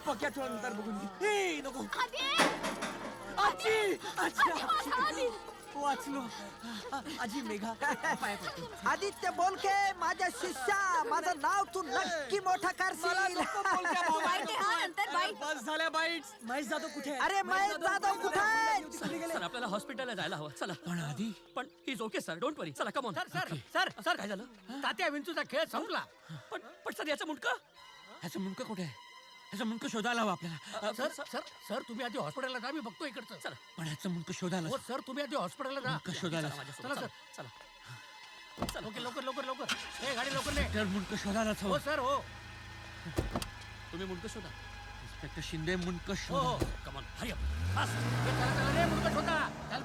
पक्या ठेवा नंतर बघून घे. ए, नको आजी आजी वाचलो आजी मेघा पाया पडतो. आदित्य बोलके माझ्या शिष्या माझं नाव तू नक्की मोठा करशील. बस झाल्या बाईट्स. महेश जाधव कुठे आहे? अरे महेश जाधव कुठे आहे? सर आपल्याला हॉस्पिटलला जायला हवं चला पण आधी पण इज ओके सर डोंट वरी चला come on sir sir sir काय झालं तात्या विंचूचा खेळ संपला. पण सर याचं मुंडकं ह्याचं मुंडकं कुठे आहे? ह्याचं मुंडकं शोधायला हवं आपल्याला. सर सर सर तुम्ही आधी हॉस्पिटलला जा मी बघतो इकडचं. चला पण ह्याचं मुंडकं शोधायला हो सर तुम्ही आधी हॉस्पिटलला जा. मुंडकं शोधायला चला सर चला ओके लवकर लवकर लवकर हे गाडी लवकर ने. तर मुंडकं शोधायलाच हो हवं. सर हो तुम्ही मुंडकं शोधा इन्स्पेक्टर शिंदे मुंडकं हो हो शोधा. Come on hurry up fast चला चला रे मुलगा छोटा चल